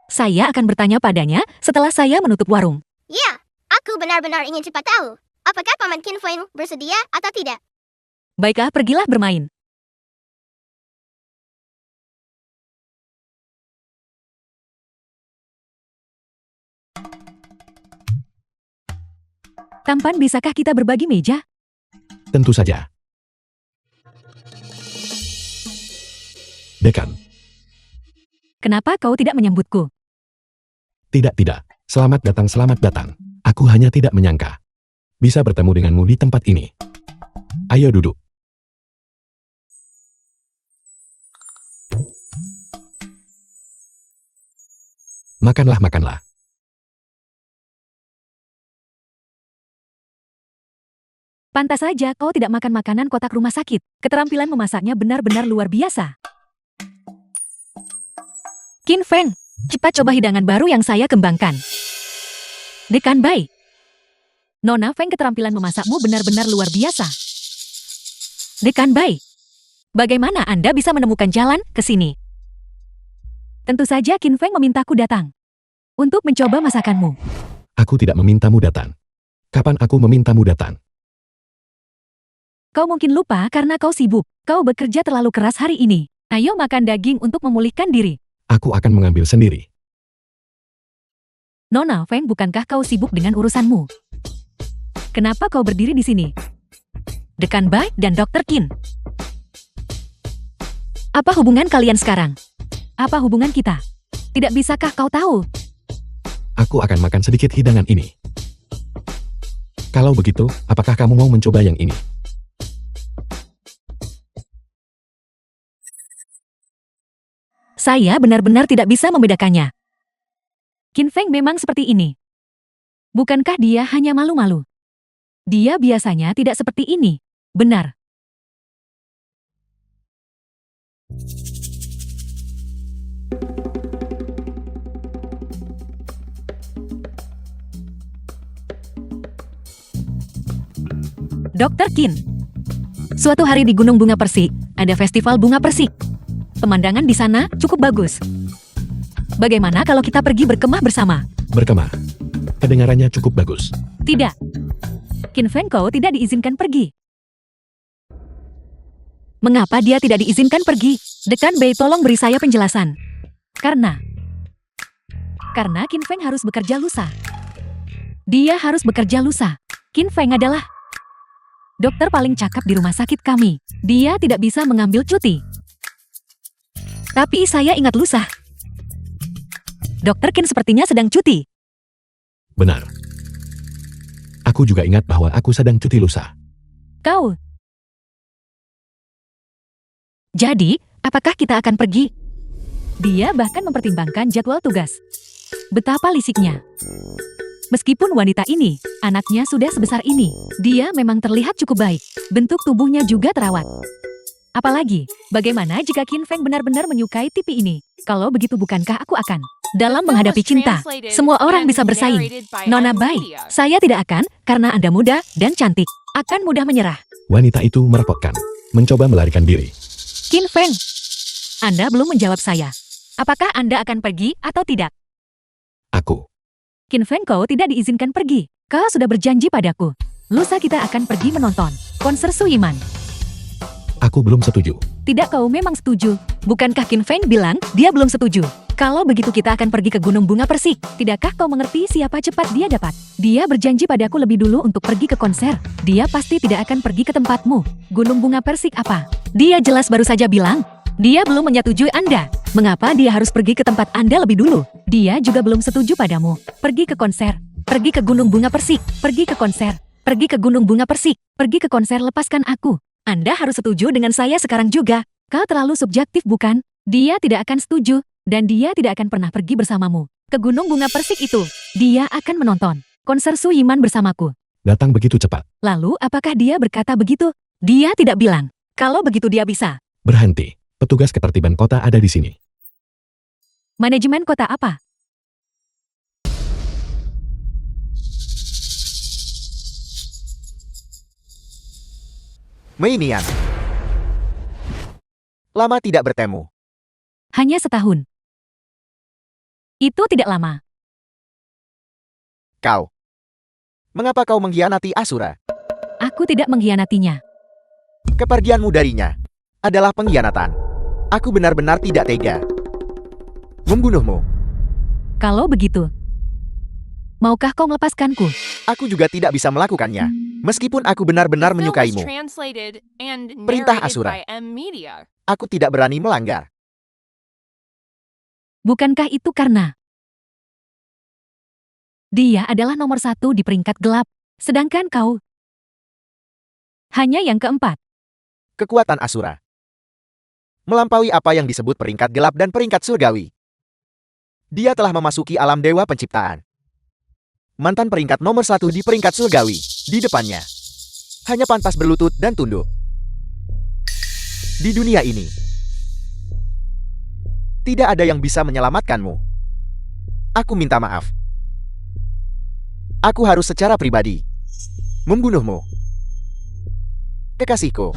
Saya akan bertanya padanya setelah saya menutup warung. Ya, aku benar-benar ingin cepat tahu. Apakah Paman Qin Feng bersedia atau tidak? Baiklah, pergilah bermain. Tampan, bisakah kita berbagi meja? Tentu saja. Dekan. Kenapa kau tidak menyambutku? Tidak. Selamat datang. Aku hanya tidak menyangka bisa bertemu denganmu di tempat ini. Ayo duduk. Makanlah. Pantas saja kau tidak makan makanan kotak rumah sakit. Keterampilan memasaknya benar-benar luar biasa. Qin Feng, cepat coba hidangan baru yang saya kembangkan. Dekan Bai. Nona Feng, keterampilan memasakmu benar-benar luar biasa. Dekan Bai. Bagaimana Anda bisa menemukan jalan ke sini? Tentu saja Qin Feng memintaku datang. Untuk mencoba masakanmu. Aku tidak memintamu datang. Kapan aku memintamu datang? Kau mungkin lupa karena kau sibuk. Kau bekerja terlalu keras hari ini. Ayo makan daging untuk memulihkan diri. Aku akan mengambil sendiri. Nona Feng, bukankah kau sibuk dengan urusanmu? Kenapa kau berdiri di sini? Dekan Bai dan Dr. Qin. Apa hubungan kalian sekarang? Apa hubungan kita? Tidak bisakah kau tahu? Aku akan makan sedikit hidangan ini. Kalau begitu, apakah kamu mau mencoba yang ini? Saya benar-benar tidak bisa membedakannya. Qin Feng memang seperti ini. Bukankah dia hanya malu-malu? Dia biasanya tidak seperti ini. Benar. Dr. Qin. Suatu hari di Gunung Bunga Persik, ada festival bunga persik. Pemandangan di sana cukup bagus. Bagaimana kalau kita pergi berkemah bersama? Berkemah. Kedengarannya cukup bagus. Tidak. Qin Feng, kau tidak diizinkan pergi. Mengapa dia tidak diizinkan pergi? Dekan Bei, tolong beri saya penjelasan. Karena Qin Feng harus bekerja lusa. Dia harus bekerja lusa. Qin Feng adalah dokter paling cakap di rumah sakit kami. Dia tidak bisa mengambil cuti. Tapi saya ingat lusa. Dokter Qin sepertinya sedang cuti. Benar. Aku juga ingat bahwa aku sedang cuti lusa. Kau Jadi, apakah kita akan pergi? Dia bahkan mempertimbangkan jadwal tugas. Betapa lisiknya. Meskipun wanita ini, anaknya sudah sebesar ini, dia memang terlihat cukup baik. Bentuk tubuhnya juga terawat. Apalagi, bagaimana jika Qin Feng benar-benar menyukai TV ini? Kalau begitu bukankah aku akan? Dalam menghadapi cinta, semua orang bisa bersaing. Nona Bai, saya tidak akan, karena Anda muda dan cantik, akan mudah menyerah. Wanita itu merepotkan, mencoba melarikan diri. Qin Feng, Anda belum menjawab saya. Apakah Anda akan pergi atau tidak? Aku. Qin Feng, kau tidak diizinkan pergi. Kau sudah berjanji padaku. Lusa kita akan pergi menonton konser Su Yiman. Aku belum setuju. Tidak, kau memang setuju. Bukankah Qin Feng bilang dia belum setuju? Kalau begitu kita akan pergi ke Gunung Bunga Persik. Tidakkah kau mengerti siapa cepat dia dapat? Dia berjanji padaku lebih dulu untuk pergi ke konser. Dia pasti tidak akan pergi ke tempatmu. Gunung Bunga Persik apa? Dia jelas baru saja bilang. Dia belum menyetujui Anda. Mengapa dia harus pergi ke tempat Anda lebih dulu? Dia juga belum setuju padamu. Pergi ke konser. Pergi ke Gunung Bunga Persik. Pergi ke konser. Pergi ke Gunung Bunga Persik. Pergi ke konser, lepaskan aku. Anda harus setuju dengan saya sekarang juga. Kau terlalu subjektif, bukan? Dia tidak akan setuju. Dan dia tidak akan pernah pergi bersamamu ke Gunung Bunga Persik itu. Dia akan menonton konser Su Yiman bersamaku. Datang begitu cepat. Lalu apakah dia berkata begitu? Dia tidak bilang. Kalau begitu dia bisa. Berhenti. Petugas ketertiban kota ada di sini. Manajemen kota apa? Mei Nian. Lama tidak bertemu. Hanya setahun. Itu tidak lama. Kau. Mengapa kau mengkhianati Asura? Aku tidak mengkhianatinya. Kepergianmu darinya adalah pengkhianatan. Aku benar-benar tidak tega membunuhmu. Kalau begitu, maukah kau melepaskanku? Aku juga tidak bisa melakukannya. Meskipun aku benar-benar The film was menyukaimu, translated and Perintah narrated Asura. by M Media. aku tidak berani melanggar. Bukankah itu karena dia adalah nomor 1 di peringkat gelap, sedangkan kau hanya yang keempat? Kekuatan Asura melampaui apa yang disebut peringkat gelap dan peringkat surgawi. Dia telah memasuki alam dewa penciptaan. Mantan peringkat nomor 1 di peringkat surgawi, di depannya, hanya pantas berlutut dan tunduk. Di dunia ini, tidak ada yang bisa menyelamatkanmu. Aku minta maaf. Aku harus secara pribadi membunuhmu. Kekasihku.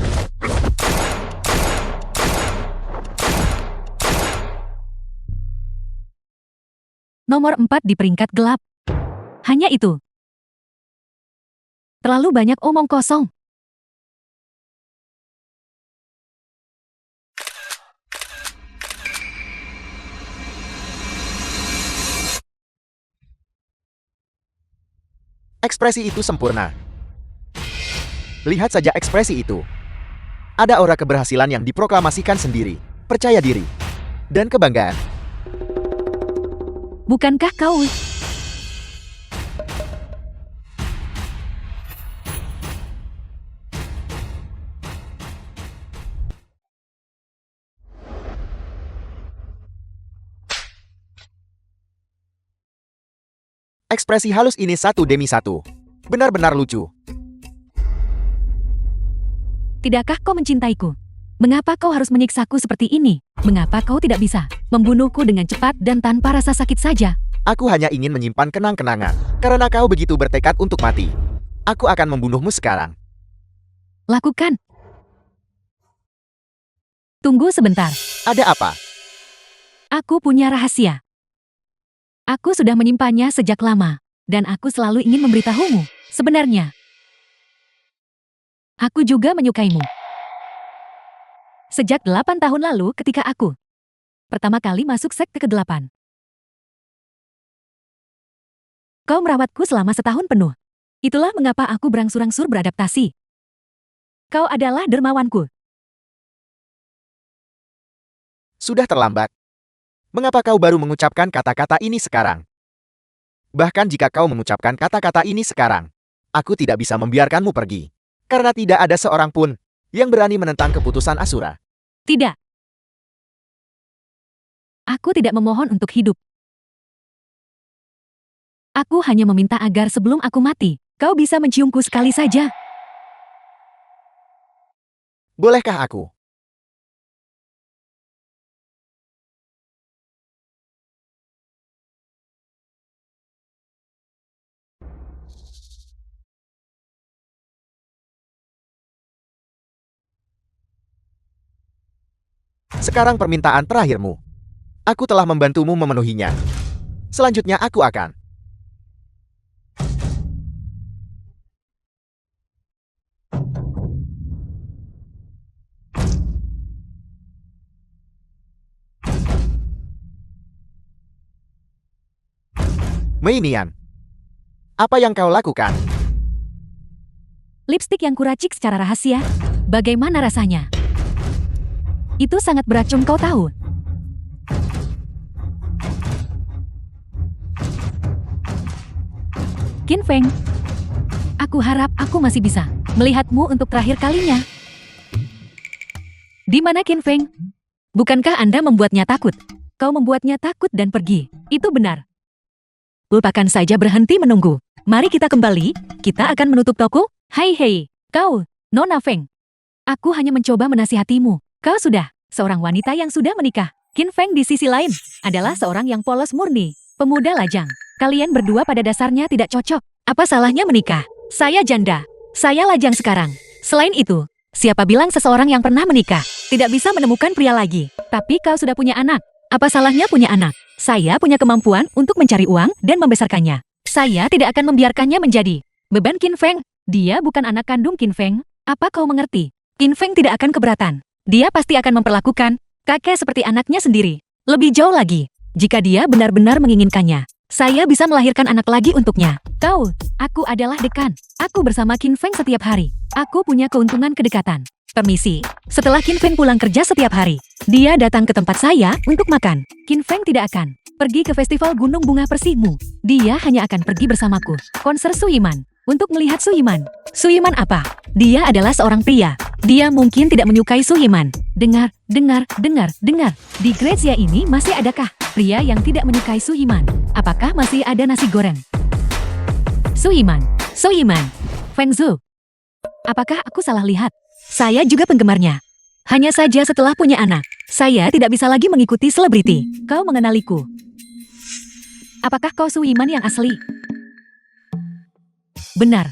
Nomor 4 di peringkat gelap. Hanya itu. Terlalu banyak omong kosong. Ekspresi itu sempurna. Lihat saja ekspresi itu. Ada aura keberhasilan yang diproklamasikan sendiri, percaya diri, dan kebanggaan. Bukankah kau? Ekspresi halus ini satu demi satu. Benar-benar lucu. Tidakkah kau mencintaiku? Mengapa kau harus menyiksaku seperti ini? Mengapa kau tidak bisa membunuhku dengan cepat dan tanpa rasa sakit saja? Aku hanya ingin menyimpan kenang-kenangan. Karena kau begitu bertekad untuk mati. Aku akan membunuhmu sekarang. Lakukan. Tunggu sebentar. Ada apa? Aku punya rahasia. Aku sudah menyimpannya sejak lama, dan aku selalu ingin memberitahumu. Sebenarnya, aku juga menyukaimu. Sejak 8 tahun lalu ketika aku pertama kali masuk sekte ke-8. Kau merawatku selama setahun penuh. Itulah mengapa aku berangsur-angsur beradaptasi. Kau adalah dermawanku. Sudah terlambat. Mengapa kau baru mengucapkan kata-kata ini sekarang? Bahkan jika kau mengucapkan kata-kata ini sekarang, aku tidak bisa membiarkanmu pergi. Karena tidak ada seorang pun yang berani menentang keputusan Asura. Tidak. Aku tidak memohon untuk hidup. Aku hanya meminta agar sebelum aku mati, kau bisa menciumku sekali saja. Bolehkah aku? Sekarang permintaan terakhirmu. Aku telah membantumu memenuhinya. Selanjutnya aku akan. Mei Nian, apa yang kau lakukan? Lipstik yang kuracik secara rahasia. Bagaimana rasanya? Itu sangat beracun, kau tahu. Qin Feng, aku harap aku masih bisa melihatmu untuk terakhir kalinya. Di mana Qin Feng? Bukankah Anda membuatnya takut? Kau membuatnya takut dan pergi. Itu benar. Lupakan saja berhenti menunggu. Mari kita kembali, kita akan menutup toko. Hei, kau, Nona Feng. Aku hanya mencoba menasihatimu. Kau sudah seorang wanita yang sudah menikah. Qin Feng di sisi lain adalah seorang yang polos murni, pemuda lajang. Kalian berdua pada dasarnya tidak cocok. Apa salahnya menikah? Saya janda. Saya lajang sekarang. Selain itu, siapa bilang seseorang yang pernah menikah tidak bisa menemukan pria lagi? Tapi kau sudah punya anak. Apa salahnya punya anak? Saya punya kemampuan untuk mencari uang dan membesarkannya. Saya tidak akan membiarkannya menjadi beban Qin Feng. Dia bukan anak kandung Qin Feng. Apa kau mengerti? Qin Feng tidak akan keberatan. Dia pasti akan memperlakukan kakek seperti anaknya sendiri. Lebih jauh lagi, jika dia benar-benar menginginkannya, saya bisa melahirkan anak lagi untuknya. Aku adalah dekan. Aku bersama Qin Feng setiap hari. Aku punya keuntungan kedekatan. Permisi, setelah Qin Feng pulang kerja setiap hari, dia datang ke tempat saya untuk makan. Qin Feng tidak akan pergi ke festival Gunung Bunga Persihmu. Dia hanya akan pergi bersamaku. Konser Suyiman. Untuk melihat Suyiman. Suyiman apa? Dia adalah seorang pria. Dia mungkin tidak menyukai Suyiman. Dengar. Di Grazia ini masih adakah pria yang tidak menyukai Suyiman? Apakah masih ada nasi goreng? Suyiman. Feng Zhu. Apakah aku salah lihat? Saya juga penggemarnya. Hanya saja setelah punya anak, saya tidak bisa lagi mengikuti selebriti. Kau mengenaliku. Apakah kau Suyiman yang asli? Benar.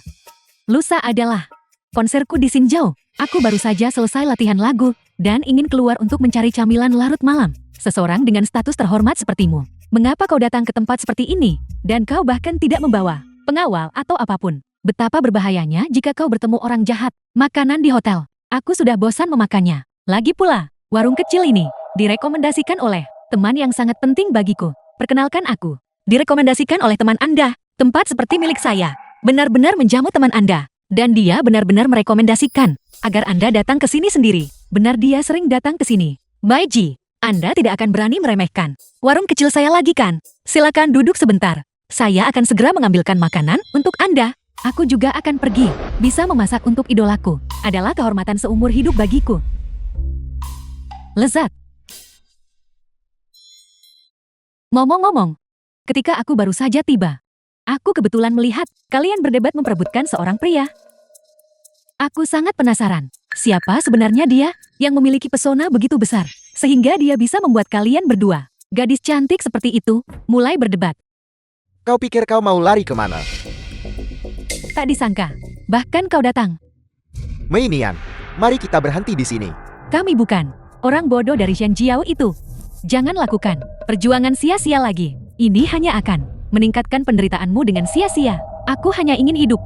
Lusa adalah konserku di Xinjiao. Aku baru saja selesai latihan lagu dan ingin keluar untuk mencari camilan larut malam. Seseorang dengan status terhormat sepertimu. Mengapa kau datang ke tempat seperti ini? Dan kau bahkan tidak membawa pengawal atau apapun. Betapa berbahayanya jika kau bertemu orang jahat. Makanan di hotel. Aku sudah bosan memakannya. Lagi pula, warung kecil ini direkomendasikan oleh teman yang sangat penting bagiku. Perkenalkan aku. Direkomendasikan oleh teman Anda. Tempat seperti milik saya benar-benar menjamu teman Anda. Dan dia benar-benar merekomendasikan agar Anda datang ke sini sendiri. Benar, dia sering datang ke sini. Baiji, Anda tidak akan berani meremehkan warung kecil saya lagi kan? Silakan duduk sebentar. Saya akan segera mengambilkan makanan untuk Anda. Aku juga akan pergi. Bisa memasak untuk idolaku adalah kehormatan seumur hidup bagiku. Lezat. Ngomong-ngomong, ketika aku baru saja tiba, aku kebetulan melihat kalian berdebat memperebutkan seorang pria. Aku sangat penasaran, siapa sebenarnya dia yang memiliki pesona begitu besar, sehingga dia bisa membuat kalian berdua, gadis cantik seperti itu, mulai berdebat. Kau pikir kau mau lari kemana? Tak disangka, bahkan kau datang. Mei Nian, mari kita berhenti di sini. Kami bukan orang bodoh dari Shenjiao itu. Jangan lakukan perjuangan sia-sia lagi. Ini hanya akan meningkatkan penderitaanmu dengan sia-sia. Aku hanya ingin hidup.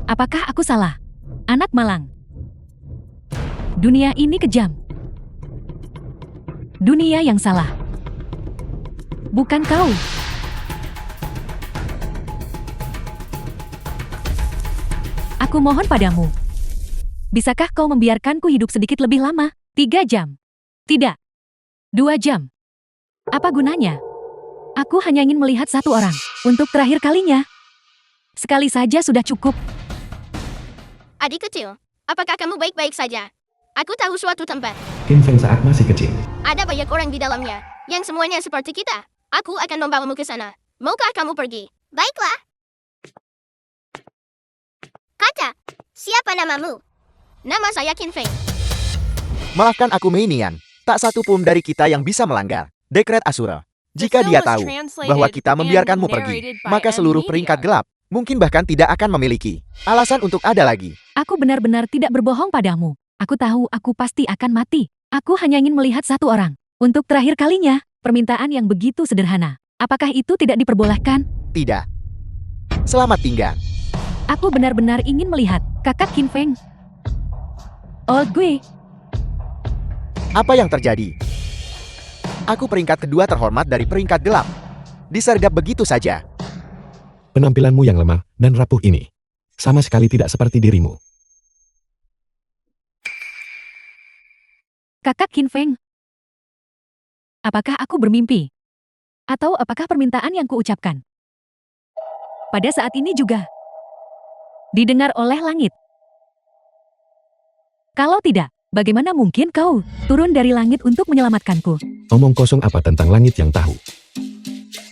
Apakah aku salah? Anak malang. Dunia ini kejam. Dunia yang salah. Bukan kau. Aku mohon padamu. Bisakah kau membiarkanku hidup sedikit lebih lama? 3 jam. Tidak. 2 jam. Apa gunanya? Aku hanya ingin melihat satu orang. Untuk terakhir kalinya. Sekali saja sudah cukup. Adik kecil, apakah kamu baik-baik saja? Aku tahu suatu tempat. Qin Feng saat masih kecil. Ada banyak orang di dalamnya, yang semuanya seperti kita. Aku akan membawamu ke sana. Maukah kamu pergi? Baiklah. Kata, siapa namamu? Nama saya Qin Feng. Maafkan aku Mei Nian. Tak satu pun dari kita yang bisa melanggar dekret Asura. The Jika film dia was tahu translated bahwa kita and membiarkanmu pergi, narrated by maka seluruh M peringkat Media. gelap mungkin bahkan tidak akan memiliki alasan untuk ada lagi. Aku benar-benar tidak berbohong padamu. Aku tahu aku pasti akan mati. Aku hanya ingin melihat satu orang. Untuk terakhir kalinya, permintaan yang begitu sederhana. Apakah itu tidak diperbolehkan? Tidak. Selamat tinggal. Aku benar-benar ingin melihat kakak Qin Feng. Oh gue, Apa yang terjadi? Aku peringkat kedua terhormat dari peringkat gelap. Disergap begitu saja. Penampilanmu yang lemah dan rapuh ini sama sekali tidak seperti dirimu. kakak Qin Feng. Apakah aku bermimpi? Atau apakah permintaan yang kuucapkan pada saat ini juga didengar oleh langit? Kalau tidak, bagaimana mungkin kau turun dari langit untuk menyelamatkanku? Omong kosong apa tentang langit yang tahu?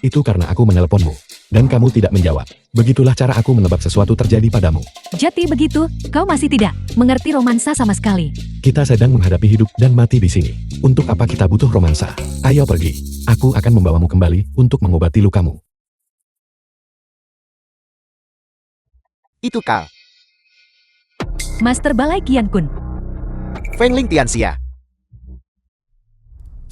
Itu karena aku menelponmu, dan kamu tidak menjawab. Begitulah cara aku menebak sesuatu terjadi padamu. Jadi begitu, kau masih tidak mengerti romansa sama sekali. Kita sedang menghadapi hidup dan mati di sini. Untuk apa kita butuh romansa? Ayo pergi. Aku akan membawamu kembali untuk mengobati lukamu. Itu kau, Master Balai Qian Kun. Feng Ling Tianxia.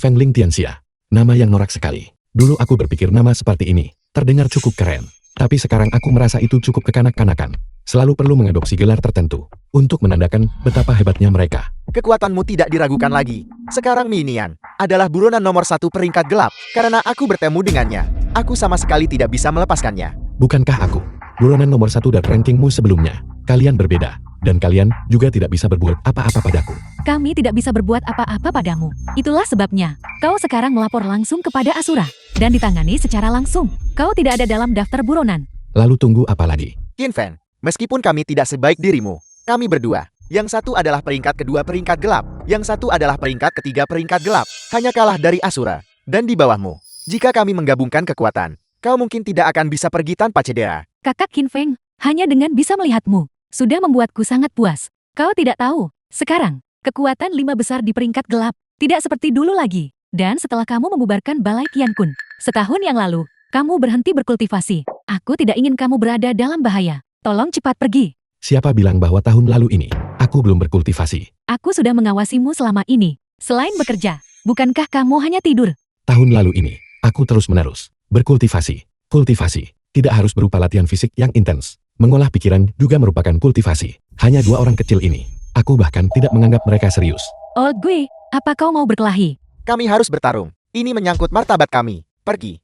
Feng Ling Tianxia. Nama yang norak sekali. Dulu aku berpikir nama seperti ini terdengar cukup keren. Tapi sekarang aku merasa itu cukup kekanak-kanakan. Selalu perlu mengadopsi gelar tertentu untuk menandakan betapa hebatnya mereka. Kekuatanmu tidak diragukan lagi. Sekarang Mei Nian adalah buronan nomor 1 peringkat gelap. Karena aku bertemu dengannya, aku sama sekali tidak bisa melepaskannya. Bukankah aku buronan nomor 1 dan rankingmu sebelumnya? Kalian berbeda. Dan kalian juga tidak bisa berbuat apa-apa padaku. Kami tidak bisa berbuat apa-apa padamu. Itulah sebabnya, kau sekarang melapor langsung kepada Asura. Dan ditangani secara langsung. Kau tidak ada dalam daftar buronan. Lalu tunggu apa lagi? Qin Feng, meskipun kami tidak sebaik dirimu, kami berdua. Yang satu adalah peringkat kedua peringkat gelap. Yang satu adalah peringkat ketiga peringkat gelap. Hanya kalah dari Asura. Dan di bawahmu. Jika kami menggabungkan kekuatan, kau mungkin tidak akan bisa pergi tanpa cedera. Kakak Qin Feng, hanya dengan bisa melihatmu, sudah membuatku sangat puas. Kau tidak tahu, sekarang, kekuatan 5 besar di peringkat gelap, tidak seperti dulu lagi. Dan setelah kamu membubarkan Balai Qian Kun, setahun yang lalu, kamu berhenti berkultivasi. Aku tidak ingin kamu berada dalam bahaya. Tolong cepat pergi. Siapa bilang bahwa tahun lalu ini, aku belum berkultivasi? Aku sudah mengawasimu selama ini. Selain bekerja, bukankah kamu hanya tidur? Tahun lalu ini, aku terus-menerus berkultivasi. Kultivasi tidak harus berupa latihan fisik yang intens. Mengolah pikiran juga merupakan kultivasi. Hanya 2 orang kecil ini, aku bahkan tidak menganggap mereka serius. Oh gue, apa kau mau berkelahi? Kami harus bertarung. Ini menyangkut martabat kami. Pergi.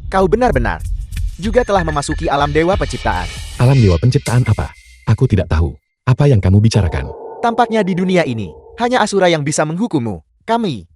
Kau benar-benar juga telah memasuki alam dewa penciptaan. Alam dewa penciptaan apa? Aku tidak tahu. Apa yang kamu bicarakan? Tampaknya di dunia ini, hanya Asura yang bisa menghukummu. Kami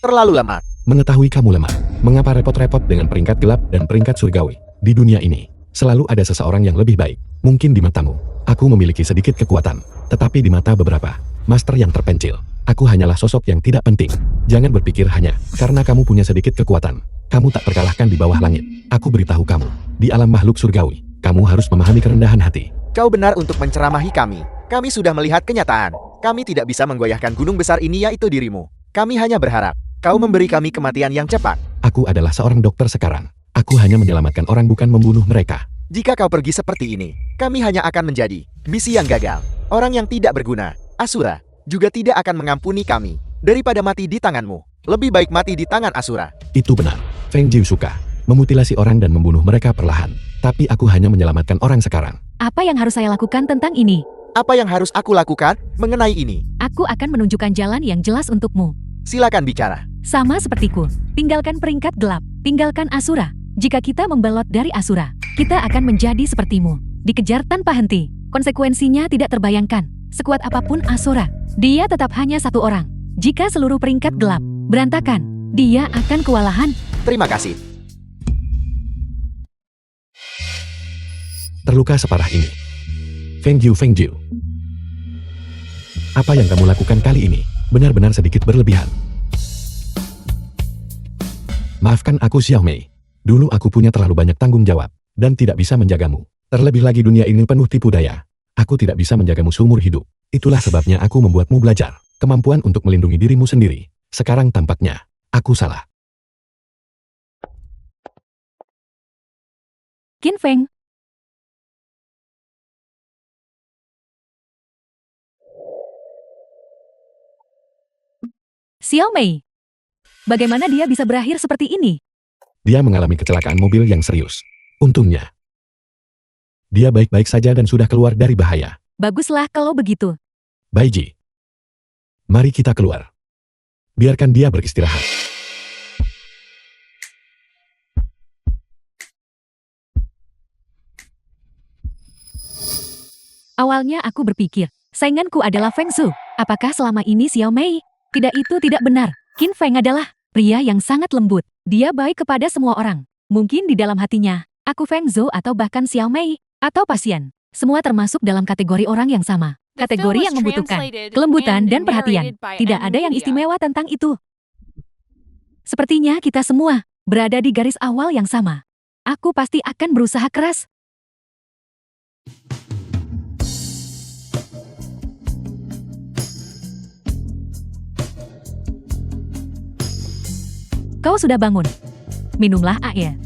terlalu lemah. Mengetahui kamu lemah, mengapa repot-repot dengan peringkat gelap dan peringkat surgawi? Di dunia ini, selalu ada seseorang yang lebih baik. Mungkin di matamu, aku memiliki sedikit kekuatan. Tetapi di mata beberapa master yang terpencil, aku hanyalah sosok yang tidak penting. Jangan berpikir hanya karena kamu punya sedikit kekuatan, kamu tak terkalahkan di bawah langit. Aku beritahu kamu, di alam makhluk surgawi, kamu harus memahami kerendahan hati. Kau benar untuk menceramahi kami. Kami sudah melihat kenyataan. Kami tidak bisa menggoyahkan gunung besar ini, yaitu dirimu. Kami hanya berharap kau memberi kami kematian yang cepat. Aku adalah seorang dokter sekarang. Aku hanya menyelamatkan orang, bukan membunuh mereka. Jika kau pergi seperti ini, kami hanya akan menjadi misi yang gagal. Orang yang tidak berguna. Asura juga tidak akan mengampuni kami. Daripada mati di tanganmu, lebih baik mati di tangan Asura. Itu benar. Feng Jiu suka memutilasi orang dan membunuh mereka perlahan. Tapi aku hanya menyelamatkan orang sekarang. Apa yang harus saya lakukan tentang ini? Apa yang harus aku lakukan mengenai ini? Aku akan menunjukkan jalan yang jelas untukmu. Silakan bicara. Sama sepertiku, tinggalkan peringkat gelap, tinggalkan Asura. Jika kita membelot dari Asura, kita akan menjadi sepertimu. Dikejar tanpa henti, konsekuensinya tidak terbayangkan. Sekuat apapun Asura, dia tetap hanya satu orang. Jika seluruh peringkat gelap berantakan, dia akan kewalahan. Terima kasih. Terluka separah ini. Feng Jiu. Apa yang kamu lakukan kali ini? benar-benar sedikit berlebihan. Maafkan aku Xiao Mei. Dulu aku punya terlalu banyak tanggung jawab, dan tidak bisa menjagamu. Terlebih lagi dunia ini penuh tipu daya. Aku tidak bisa menjagamu seumur hidup. Itulah sebabnya aku membuatmu belajar kemampuan untuk melindungi dirimu sendiri. Sekarang tampaknya, aku salah. Qin Feng, Xiao Mei. Bagaimana dia bisa berakhir seperti ini? Dia mengalami kecelakaan mobil yang serius. Untungnya, dia baik-baik saja dan sudah keluar dari bahaya. Baguslah kalau begitu. Baiji, mari kita keluar. Biarkan dia beristirahat. Awalnya aku berpikir, sainganku adalah Feng Zhou. Apakah selama ini Xiao Mei? Tidak, itu tidak benar. Qin Feng adalah pria yang sangat lembut. Dia baik kepada semua orang. Mungkin di dalam hatinya, aku Feng Zhou atau bahkan Xiao Mei, atau pasien. Semua termasuk dalam kategori orang yang sama. Kategori yang membutuhkan kelembutan dan perhatian. Tidak ada yang istimewa tentang itu. Sepertinya kita semua berada di garis awal yang sama. Aku pasti akan berusaha keras. Kau sudah bangun. Minumlah air.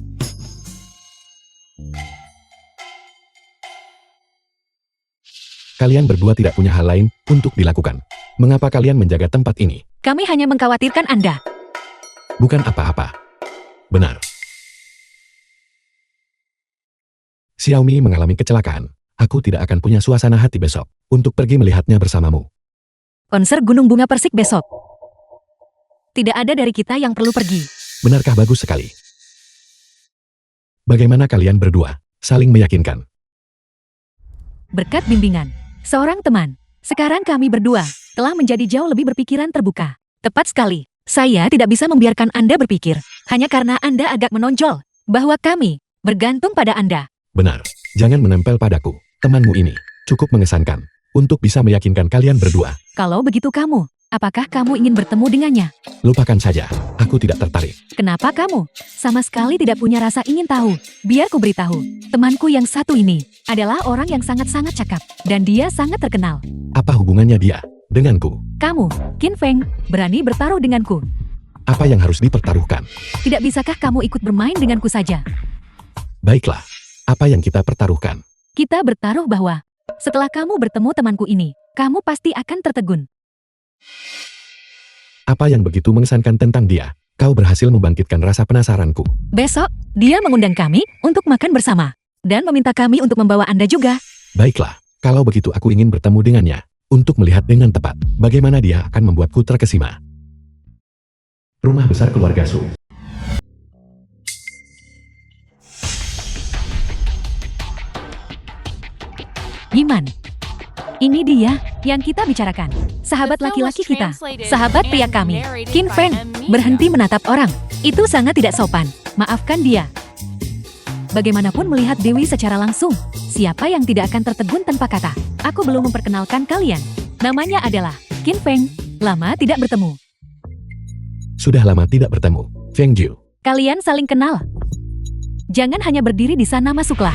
Kalian berdua tidak punya hal lain untuk dilakukan. Mengapa kalian menjaga tempat ini? Kami hanya mengkhawatirkan Anda. Bukan apa-apa. Benar. Xiaomi mengalami kecelakaan. Aku tidak akan punya suasana hati besok untuk pergi melihatnya bersamamu. Konser Gunung Bunga Persik besok. Tidak ada dari kita yang perlu pergi. Benarkah? Bagus sekali. Bagaimana kalian berdua saling meyakinkan? Berkat bimbingan seorang teman, sekarang kami berdua telah menjadi jauh lebih berpikiran terbuka. Tepat sekali. Saya tidak bisa membiarkan Anda berpikir hanya karena Anda agak menonjol bahwa kami bergantung pada Anda. Benar. Jangan menempel padaku. Temanmu ini cukup mengesankan untuk bisa meyakinkan kalian berdua. Kalau begitu kamu, apakah kamu ingin bertemu dengannya? Lupakan saja. Aku tidak tertarik. Kenapa kamu sama sekali tidak punya rasa ingin tahu? Biar ku beritahu, temanku yang satu ini adalah orang yang sangat-sangat cakap, dan dia sangat terkenal. Apa hubungannya dia denganku? Kamu, Qin Feng, berani bertaruh denganku. Apa yang harus dipertaruhkan? Tidak bisakah kamu ikut bermain denganku saja? Baiklah. Apa yang kita pertaruhkan? Kita bertaruh bahwa setelah kamu bertemu temanku ini, kamu pasti akan tertegun. Apa yang begitu mengesankan tentang dia? Kau berhasil membangkitkan rasa penasaranku. Besok, dia mengundang kami untuk makan bersama, dan meminta kami untuk membawa Anda juga. Baiklah, kalau begitu aku ingin bertemu dengannya, untuk melihat dengan tepat bagaimana dia akan membuatku terkesima. Rumah besar keluarga Su. Yiman. Ini dia yang kita bicarakan. Sahabat laki-laki kita, sahabat pria kami, Qin Feng, berhenti menatap orang. Itu sangat tidak sopan. Maafkan dia. Bagaimanapun melihat Dewi secara langsung, siapa yang tidak akan tertegun tanpa kata? Aku belum memperkenalkan kalian. Namanya adalah Qin Feng. Lama tidak bertemu. Sudah lama tidak bertemu, Feng Jiu. Kalian saling kenal. Jangan hanya berdiri di sana, masuklah.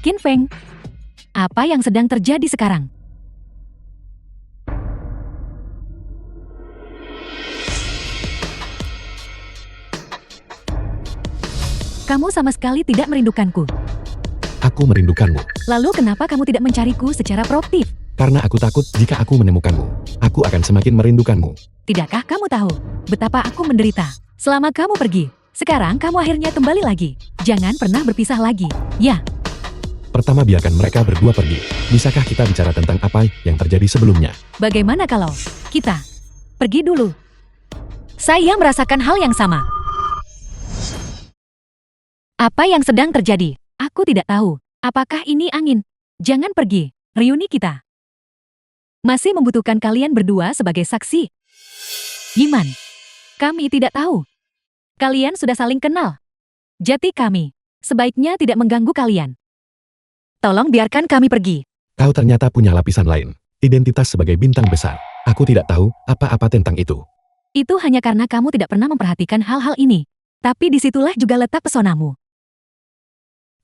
Qin Feng, apa yang sedang terjadi sekarang? Kamu sama sekali tidak merindukanku. Aku merindukanmu. Lalu kenapa kamu tidak mencariku secara proaktif? Karena aku takut jika aku menemukanmu, aku akan semakin merindukanmu. Tidakkah kamu tahu betapa aku menderita selama kamu pergi? Sekarang kamu akhirnya kembali lagi. Jangan pernah berpisah lagi. Ya. Pertama biarkan mereka berdua pergi. Bisakah kita bicara tentang apa yang terjadi sebelumnya? Bagaimana kalau kita pergi dulu? Saya merasakan hal yang sama. Apa yang sedang terjadi? Aku tidak tahu. Apakah ini angin? Jangan pergi. Reuni kita masih membutuhkan kalian berdua sebagai saksi. Yiman, kami tidak tahu. Kalian sudah saling kenal. Jati kami Sebaiknya tidak mengganggu kalian. Tolong biarkan kami pergi. Kau ternyata punya lapisan lain. Identitas sebagai bintang besar. Aku tidak tahu apa-apa tentang itu. Itu hanya karena kamu tidak pernah memperhatikan hal-hal ini. Tapi disitulah juga letak pesonamu.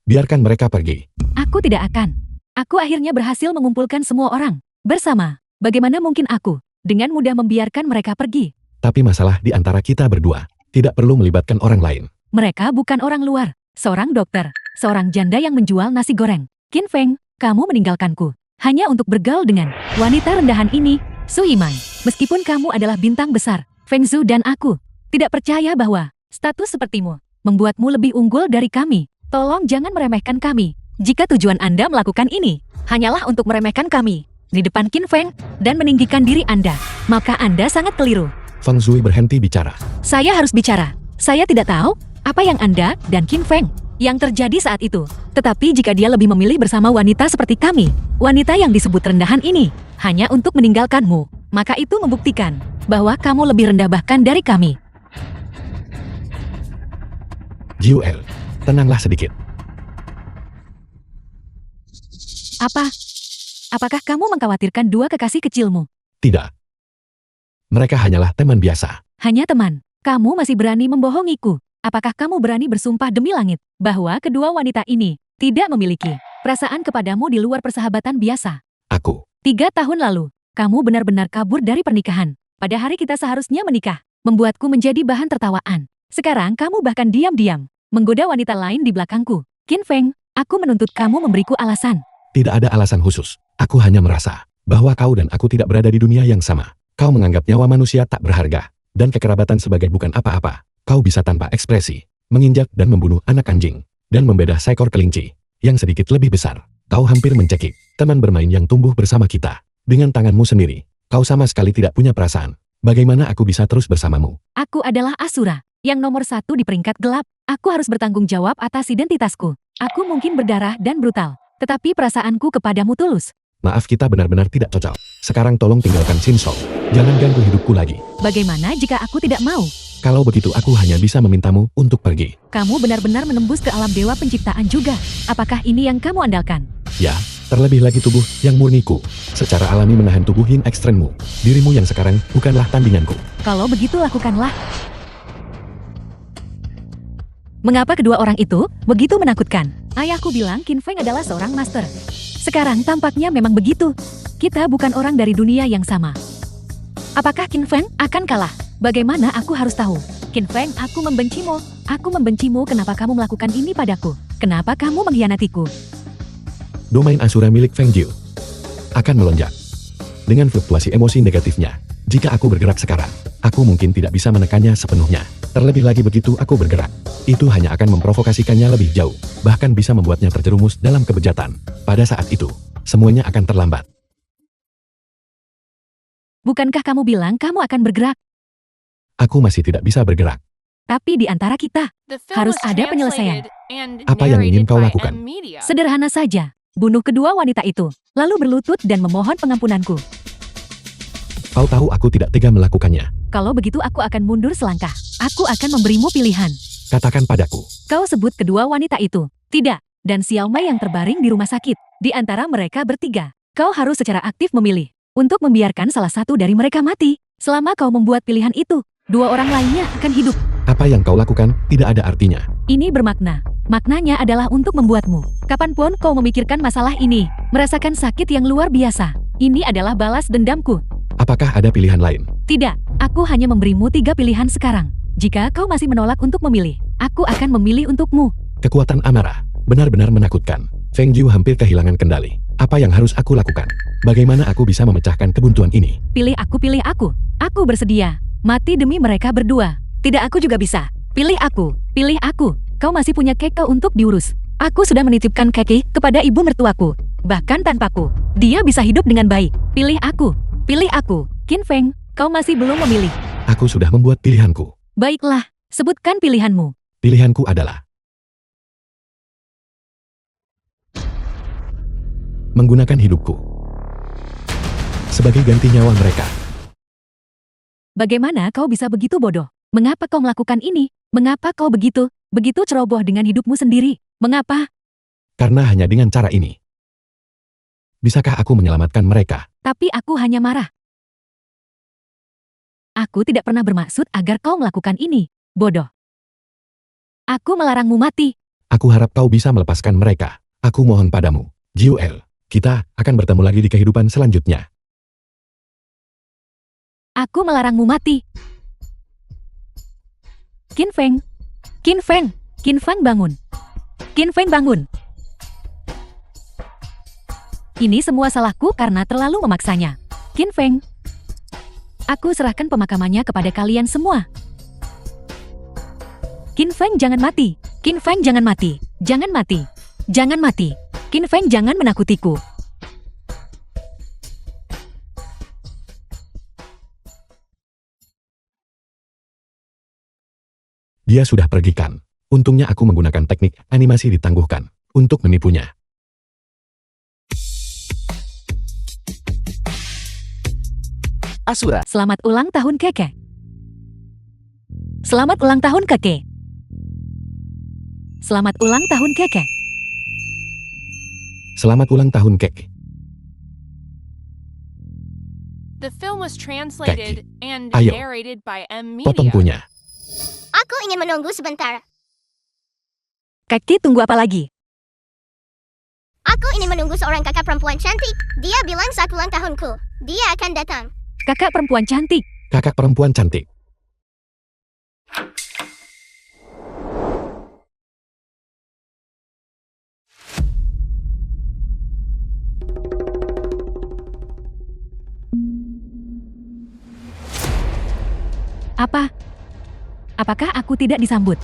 Biarkan mereka pergi. Aku tidak akan. Aku akhirnya berhasil mengumpulkan semua orang. Bersama. Bagaimana mungkin aku dengan mudah membiarkan mereka pergi? Tapi masalah di antara kita berdua. Tidak perlu melibatkan orang lain. Mereka bukan orang luar. Seorang dokter. Seorang janda yang menjual nasi goreng. Qin Feng, kamu meninggalkanku. Hanya untuk bergaul dengan wanita rendahan ini, Su Yimai. Meskipun kamu adalah bintang besar, Feng Zhu dan aku tidak percaya bahwa status sepertimu membuatmu lebih unggul dari kami. Tolong jangan meremehkan kami. Jika tujuan Anda melakukan ini hanyalah untuk meremehkan kami di depan Qin Feng dan meninggikan diri Anda, maka Anda sangat keliru. Feng Zhui berhenti bicara. Saya harus bicara. Saya tidak tahu apa yang Anda dan Qin Feng yang terjadi saat itu. Tetapi jika dia lebih memilih bersama wanita seperti kami, wanita yang disebut rendahan ini, hanya untuk meninggalkanmu, maka itu membuktikan bahwa kamu lebih rendah bahkan dari kami. Jiuel, tenanglah sedikit. Apakah kamu mengkhawatirkan dua kekasih kecilmu? Tidak. Mereka hanyalah teman biasa. Hanya teman. Kamu masih berani membohongiku. Apakah kamu berani bersumpah demi langit bahwa kedua wanita ini tidak memiliki perasaan kepadamu di luar persahabatan biasa? Aku. 3 tahun lalu, kamu benar-benar kabur dari pernikahan. Pada hari kita seharusnya menikah, membuatku menjadi bahan tertawaan. Sekarang kamu bahkan diam-diam menggoda wanita lain di belakangku. Qin Feng, aku menuntut kamu memberiku alasan. Tidak ada alasan khusus. Aku hanya merasa bahwa kau dan aku tidak berada di dunia yang sama. Kau menganggap nyawa manusia tak berharga, dan kekerabatan sebagai bukan apa-apa. Kau bisa tanpa ekspresi, menginjak dan membunuh anak anjing, dan membedah seekor kelinci, yang sedikit lebih besar. Kau hampir mencekik teman bermain yang tumbuh bersama kita. Dengan tanganmu sendiri, kau sama sekali tidak punya perasaan. Bagaimana aku bisa terus bersamamu? Aku adalah Asura, yang nomor 1 di peringkat gelap. Aku harus bertanggung jawab atas identitasku. Aku mungkin berdarah dan brutal, tetapi perasaanku kepadamu tulus. Maaf, kita benar-benar tidak cocok. Sekarang tolong tinggalkan Shinsou. Jangan ganggu hidupku lagi. Bagaimana jika aku tidak mau? Kalau begitu aku hanya bisa memintamu untuk pergi. Kamu benar-benar menembus ke alam dewa penciptaan juga. Apakah ini yang kamu andalkan? Ya, terlebih lagi tubuh yang murniku. Secara alami menahan tubuh yin ekstremmu. Dirimu yang sekarang bukanlah tandinganku. Kalau begitu lakukanlah. Mengapa kedua orang itu begitu menakutkan? Ayahku bilang Qin Feng adalah seorang master. Sekarang tampaknya memang begitu. Kita bukan orang dari dunia yang sama. Apakah Qin Feng akan kalah? Bagaimana aku harus tahu? Qin Feng, aku membencimu. Aku membencimu. Kenapa kamu melakukan ini padaku? Kenapa kamu mengkhianatiku? Domain Asura milik Feng Jiu akan melonjak. Dengan fluktuasi emosi negatifnya, jika aku bergerak sekarang, aku mungkin tidak bisa menekannya sepenuhnya. Terlebih lagi begitu aku bergerak, itu hanya akan memprovokasikannya lebih jauh, bahkan bisa membuatnya terjerumus dalam kebejatan. Pada saat itu, semuanya akan terlambat. Bukankah kamu bilang kamu akan bergerak? Aku masih tidak bisa bergerak. Tapi di antara kita, The film harus was ada penyelesaian. translated and Apa yang ingin narrated kau by lakukan? M Media. Sederhana saja. Bunuh kedua wanita itu, lalu berlutut dan memohon pengampunanku. Kau tahu aku tidak tega melakukannya. Kalau begitu aku akan mundur selangkah. Aku akan memberimu pilihan. Katakan padaku. Kau sebut kedua wanita itu. Tidak. Dan Xiao Mei yang terbaring di rumah sakit. Di antara mereka bertiga, kau harus secara aktif memilih untuk membiarkan salah satu dari mereka mati. Selama kau membuat pilihan itu, 2 orang lainnya akan hidup. Apa yang kau lakukan tidak ada artinya. Ini bermakna. Maknanya adalah untuk membuatmu, kapanpun kau memikirkan masalah ini, merasakan sakit yang luar biasa. Ini adalah balas dendamku. Apakah ada pilihan lain? Tidak, aku hanya memberimu 3 pilihan sekarang. Jika kau masih menolak untuk memilih, aku akan memilih untukmu. Kekuatan amarah benar-benar menakutkan. Feng Jiu hampir kehilangan kendali. Apa yang harus aku lakukan? Bagaimana aku bisa memecahkan kebuntuan ini? Pilih aku, pilih aku. Aku bersedia mati demi mereka berdua. Tidak, aku juga bisa. Pilih aku, pilih aku. Kau masih punya Keke untuk diurus. Aku sudah menitipkan Keke kepada ibu mertuaku. Bahkan tanpaku, dia bisa hidup dengan baik. Pilih aku, pilih aku. Qin Feng, kau masih belum memilih. Aku sudah membuat pilihanku. Baiklah, sebutkan pilihanmu. Pilihanku adalah menggunakan hidupku sebagai ganti nyawa mereka. Bagaimana kau bisa begitu bodoh? Mengapa kau melakukan ini? Mengapa kau begitu ceroboh dengan hidupmu sendiri? Mengapa? Karena hanya dengan cara ini. Bisakah aku menyelamatkan mereka? Tapi aku hanya marah. Aku tidak pernah bermaksud agar kau melakukan ini, bodoh. Aku melarangmu mati. Aku harap kau bisa melepaskan mereka. Aku mohon padamu, Jiuel. Kita akan bertemu lagi di kehidupan selanjutnya. Aku melarangmu mati. Qin Feng. Qin Feng. Qin Feng bangun. Qin Feng bangun. Ini semua salahku karena terlalu memaksanya. Qin Feng. Aku serahkan pemakamannya kepada kalian semua. Qin Feng jangan mati. Qin Feng jangan mati. Jangan mati. Jangan mati. Qin Feng jangan menakutiku. Dia sudah pergi kan? Untungnya aku menggunakan teknik animasi ditangguhkan untuk menipunya. Asura. Selamat ulang tahun Keke. Selamat ulang tahun Keke. Selamat ulang tahun Keke. Selamat ulang tahun, Kek. The film was translated and Ayo. narrated by M Potong Media. punya. Aku ingin menunggu sebentar. Keke tunggu apa lagi? Aku ingin menunggu seorang kakak perempuan cantik. Dia bilang saat ulang tahunku, dia akan datang. Kakak perempuan cantik. Kakak perempuan cantik. Apa? Apakah aku tidak disambut?